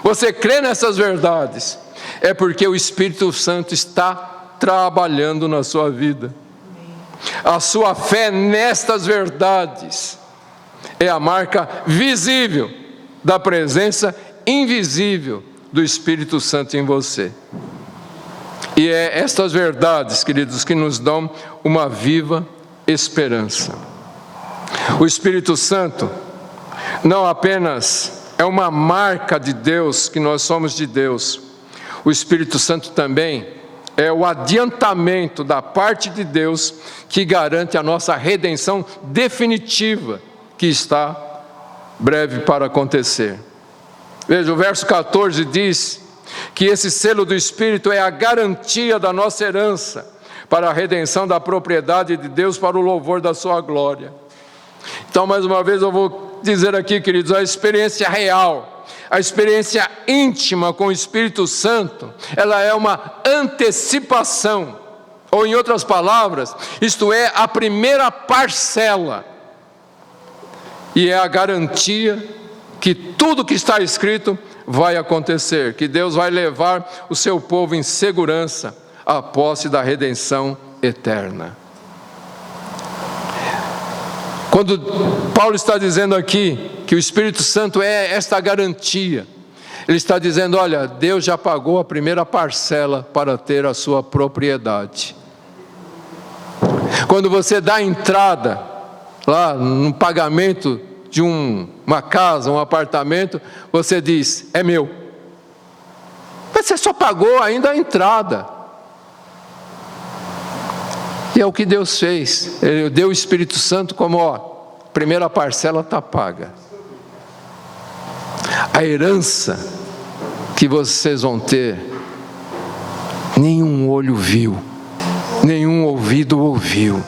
você crê nessas verdades, é porque o Espírito Santo está trabalhando na sua vida. A sua fé nestas verdades é a marca visível da presença invisível do Espírito Santo em você. E é estas verdades, queridos, que nos dão uma viva esperança. O Espírito Santo não apenas é uma marca de Deus, que nós somos de Deus. O Espírito Santo também é o adiantamento da parte de Deus que garante a nossa redenção definitiva, que está breve para acontecer. Veja, o verso 14 diz que esse selo do Espírito é a garantia da nossa herança para a redenção da propriedade de Deus para o louvor da sua glória. Então, mais uma vez eu vou dizer aqui, queridos, a experiência real, A experiência íntima com o Espírito Santo, ela é uma antecipação, ou em outras palavras, isto é a primeira parcela, e é a garantia que tudo que está escrito vai acontecer, que Deus vai levar o seu povo em segurança à posse da redenção eterna. Quando Paulo está dizendo aqui que o Espírito Santo é esta garantia, ele está dizendo, olha, Deus já pagou a primeira parcela para ter a sua propriedade. Quando você dá entrada lá no pagamento de uma casa, um apartamento, você diz, é meu. Mas você só pagou ainda a entrada. E é o que Deus fez. Ele deu o Espírito Santo como, primeira parcela está paga. A herança que vocês vão ter, nenhum olho viu, nenhum ouvido ouviu,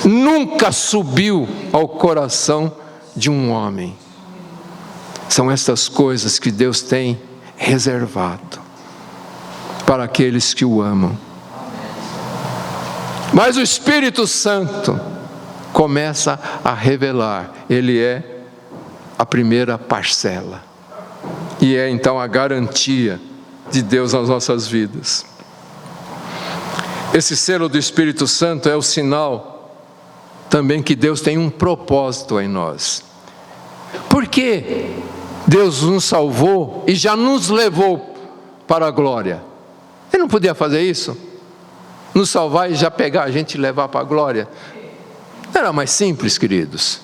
nunca subiu ao coração de um homem. São estas coisas que Deus tem reservado para aqueles que o amam. Mas o Espírito Santo começa a revelar, ele é a primeira parcela, e é então a garantia de Deus nas nossas vidas. Esse selo do Espírito Santo é o sinal também que Deus tem um propósito em nós. Por que Deus nos salvou e já nos levou para a glória? Ele não podia fazer isso? Nos salvar e já pegar a gente e levar para a glória? Era mais simples, queridos,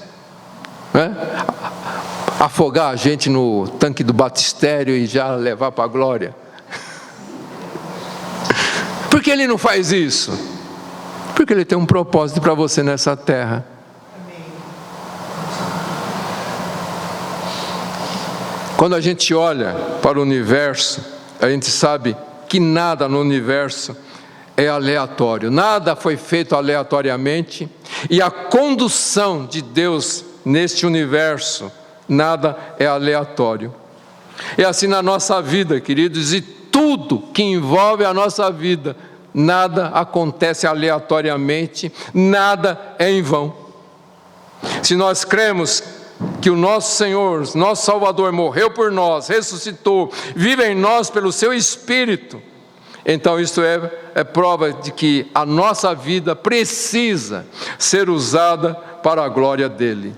né? Afogar a gente no tanque do batistério e já levar para a glória. Por que Ele não faz isso? Porque Ele tem um propósito para você nessa terra. Quando a gente olha para o universo, a gente sabe que nada no universo é aleatório, nada foi feito aleatoriamente, e a condução de Deus neste universo, nada é aleatório. É assim na nossa vida, queridos, e tudo que envolve a nossa vida, nada acontece aleatoriamente, nada é em vão. Se nós cremos que o nosso Senhor, nosso Salvador, morreu por nós, ressuscitou, vive em nós pelo seu Espírito, então isso é prova de que a nossa vida precisa ser usada para a glória dEle.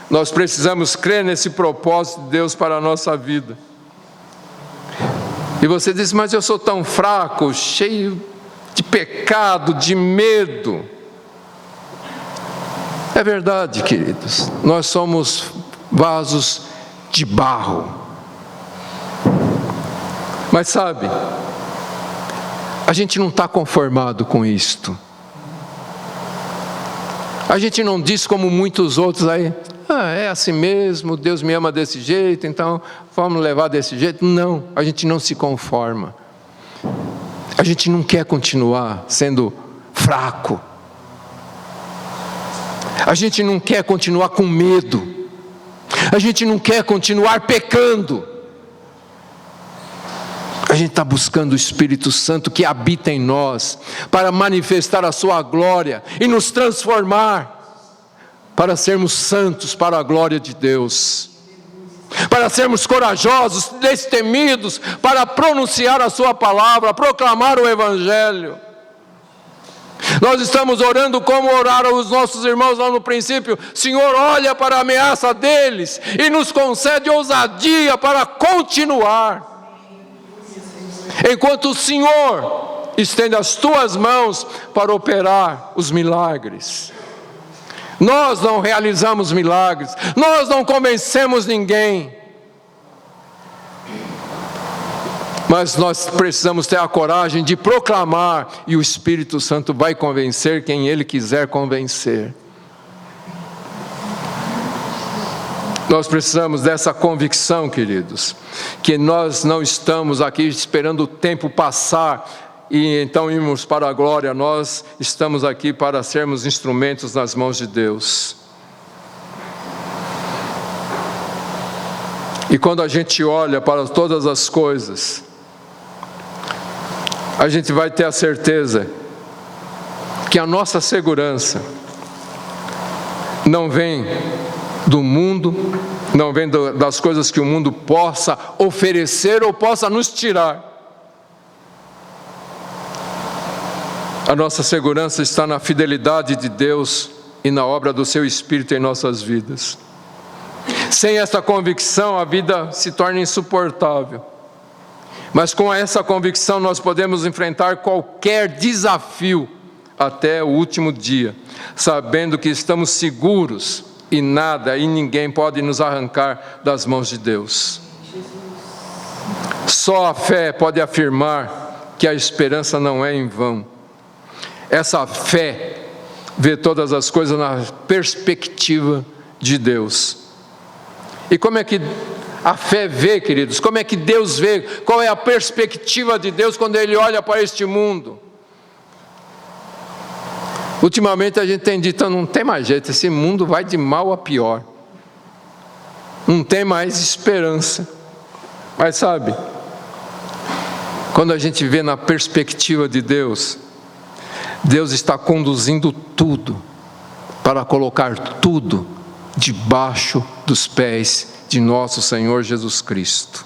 Nós precisamos crer nesse propósito de Deus para a nossa vida. E você diz, mas eu sou tão fraco, cheio de pecado, de medo. É verdade, queridos, nós somos vasos de barro. Mas sabe, a gente não está conformado com isto. A gente não diz como muitos outros aí, é assim mesmo, Deus me ama desse jeito, então vamos levar desse jeito. Não, a gente não se conforma. A gente não quer continuar sendo fraco. A gente não quer continuar com medo. A gente não quer continuar pecando. A gente está buscando o Espírito Santo que habita em nós, para manifestar a sua glória e nos transformar, para sermos santos para a glória de Deus, para sermos corajosos, destemidos, para pronunciar a sua palavra, proclamar o Evangelho. Nós estamos orando como oraram os nossos irmãos lá no princípio. Senhor, olha para a ameaça deles e nos concede ousadia para continuar. Enquanto o Senhor estende as tuas mãos para operar os milagres. Nós não realizamos milagres, nós não convencemos ninguém, mas nós precisamos ter a coragem de proclamar, e o Espírito Santo vai convencer quem Ele quiser convencer. Nós precisamos dessa convicção, queridos, que nós não estamos aqui esperando o tempo passar e então irmos para a glória. Nós estamos aqui para sermos instrumentos nas mãos de Deus. E quando a gente olha para todas as coisas, a gente vai ter a certeza que a nossa segurança não vem do mundo, não vem das coisas que o mundo possa oferecer ou possa nos tirar. A nossa segurança está na fidelidade de Deus e na obra do Seu Espírito em nossas vidas. Sem essa convicção, a vida se torna insuportável. Mas com essa convicção nós podemos enfrentar qualquer desafio até o último dia, sabendo que estamos seguros e nada e ninguém pode nos arrancar das mãos de Deus. Só a fé pode afirmar que a esperança não é em vão. Essa fé vê todas as coisas na perspectiva de Deus. E como é que a fé vê, queridos? Como é que Deus vê? Qual é a perspectiva de Deus quando Ele olha para este mundo? Ultimamente a gente tem dito, não tem mais jeito, esse mundo vai de mal a pior. Não tem mais esperança. Mas sabe, quando a gente vê na perspectiva de Deus, Deus está conduzindo tudo para colocar tudo debaixo dos pés de nosso Senhor Jesus Cristo.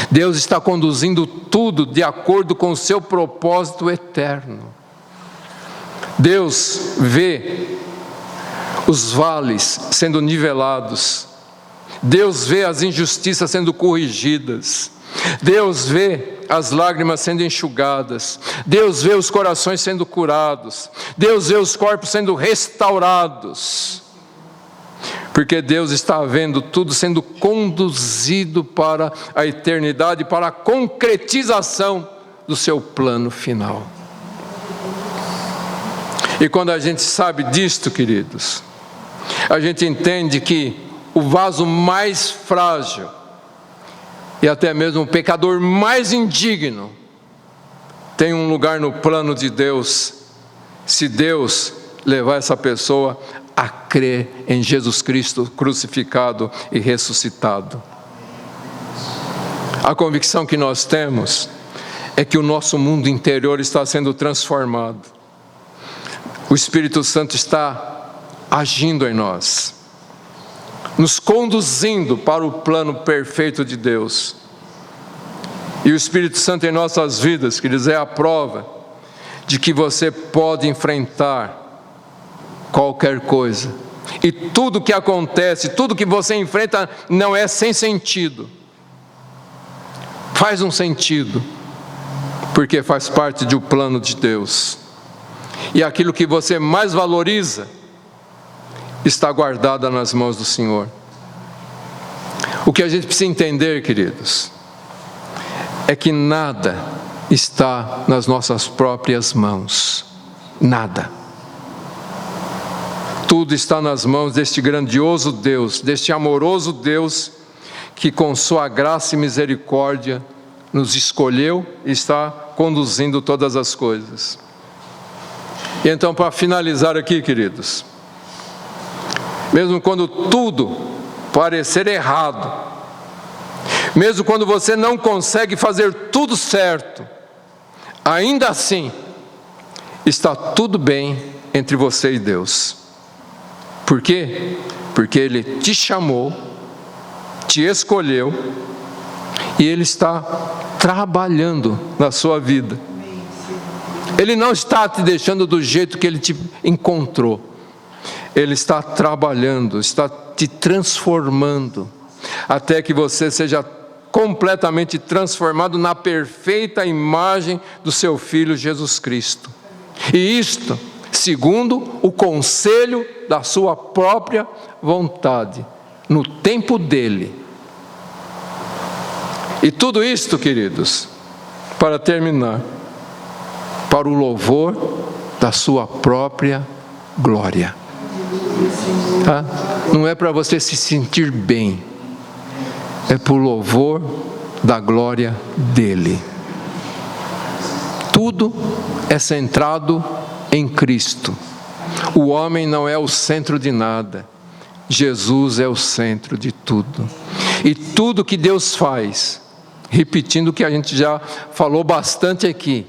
Deus está conduzindo tudo de acordo com o seu propósito eterno. Deus vê os vales sendo nivelados. Deus vê as injustiças sendo corrigidas. Deus vê as lágrimas sendo enxugadas. Deus vê os corações sendo curados. Deus vê os corpos sendo restaurados. Porque Deus está vendo tudo sendo conduzido para a eternidade, para a concretização do seu plano final. E quando a gente sabe disto, queridos, a gente entende que o vaso mais frágil e até mesmo o pecador mais indigno tem um lugar no plano de Deus, se Deus levar essa pessoa a crer em Jesus Cristo crucificado e ressuscitado. A convicção que nós temos é que o nosso mundo interior está sendo transformado. O Espírito Santo está agindo em nós, nos conduzindo para o plano perfeito de Deus. E o Espírito Santo em nossas vidas, queridos, é a prova de que você pode enfrentar qualquer coisa. E tudo que acontece, tudo que você enfrenta não é sem sentido. Faz um sentido, porque faz parte do plano de Deus. E aquilo que você mais valoriza está guardado nas mãos do Senhor. O que a gente precisa entender, queridos, é que nada está nas nossas próprias mãos. Nada. Tudo está nas mãos deste grandioso Deus, deste amoroso Deus, que com sua graça e misericórdia nos escolheu e está conduzindo todas as coisas. E então, para finalizar aqui, queridos, mesmo quando tudo parecer errado, mesmo quando você não consegue fazer tudo certo, ainda assim, está tudo bem entre você e Deus. Por quê? Porque Ele te chamou, te escolheu, e Ele está trabalhando na sua vida. Ele não está te deixando do jeito que Ele te encontrou. Ele está trabalhando, está te transformando, até que você seja completamente transformado na perfeita imagem do seu Filho Jesus Cristo. E isto, segundo o conselho da sua própria vontade, no tempo dEle. E tudo isto, queridos, para terminar, para o louvor da sua própria glória. Tá? Não é para você se sentir bem, é para o louvor da glória dEle. Tudo é centrado em Cristo. O homem não é o centro de nada. Jesus é o centro de tudo. E tudo que Deus faz, repetindo o que a gente já falou bastante aqui,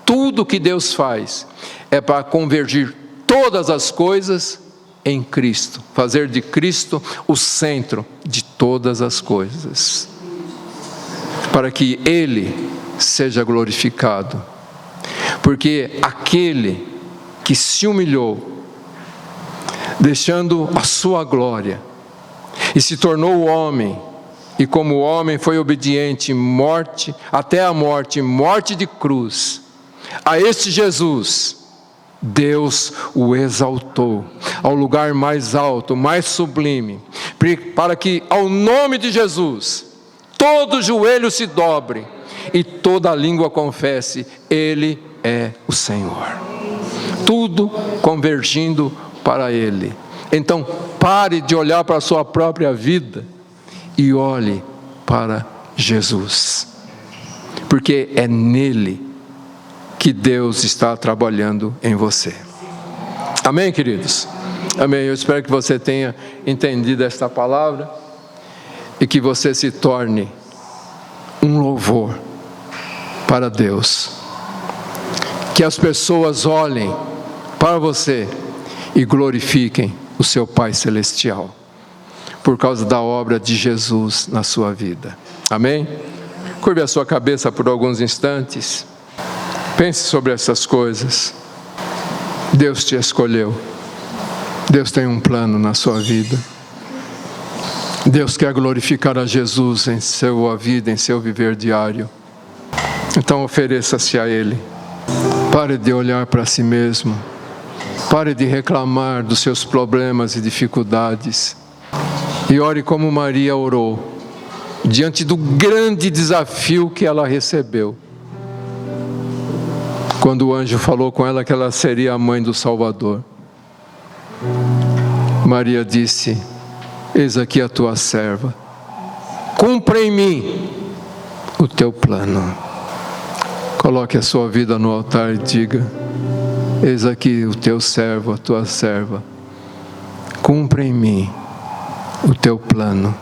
tudo que Deus faz é para convergir todas as coisas em Cristo, fazer de Cristo o centro de todas as coisas, para que Ele seja glorificado, porque aquele que se humilhou, deixando a sua glória, e se tornou homem, e como homem foi obediente, morte, até a morte, morte de cruz, a este Jesus, Deus o exaltou ao lugar mais alto, mais sublime, para que ao nome de Jesus, todo joelho se dobre, e toda língua confesse, Ele é o Senhor. Tudo convergindo para Ele. Então pare de olhar para a sua própria vida e olhe para Jesus, porque é nele que Deus está trabalhando em você. Amém, queridos? Amém. Eu espero que você tenha entendido esta palavra e que você se torne um louvor para Deus. Que as pessoas olhem para você e glorifiquem o seu Pai Celestial, por causa da obra de Jesus na sua vida. Amém? Curve a sua cabeça por alguns instantes. Pense sobre essas coisas. Deus te escolheu. Deus tem um plano na sua vida. Deus quer glorificar a Jesus em sua vida, em seu viver diário. Então ofereça-se a Ele. Pare de olhar para si mesmo. Pare de reclamar dos seus problemas e dificuldades. E ore como Maria orou, diante do grande desafio que ela recebeu. Quando o anjo falou com ela que ela seria a mãe do Salvador, Maria disse: eis aqui a tua serva, cumpra em mim o teu plano. Coloque a sua vida no altar e diga: eis aqui o teu servo, a tua serva, cumpra em mim o teu plano.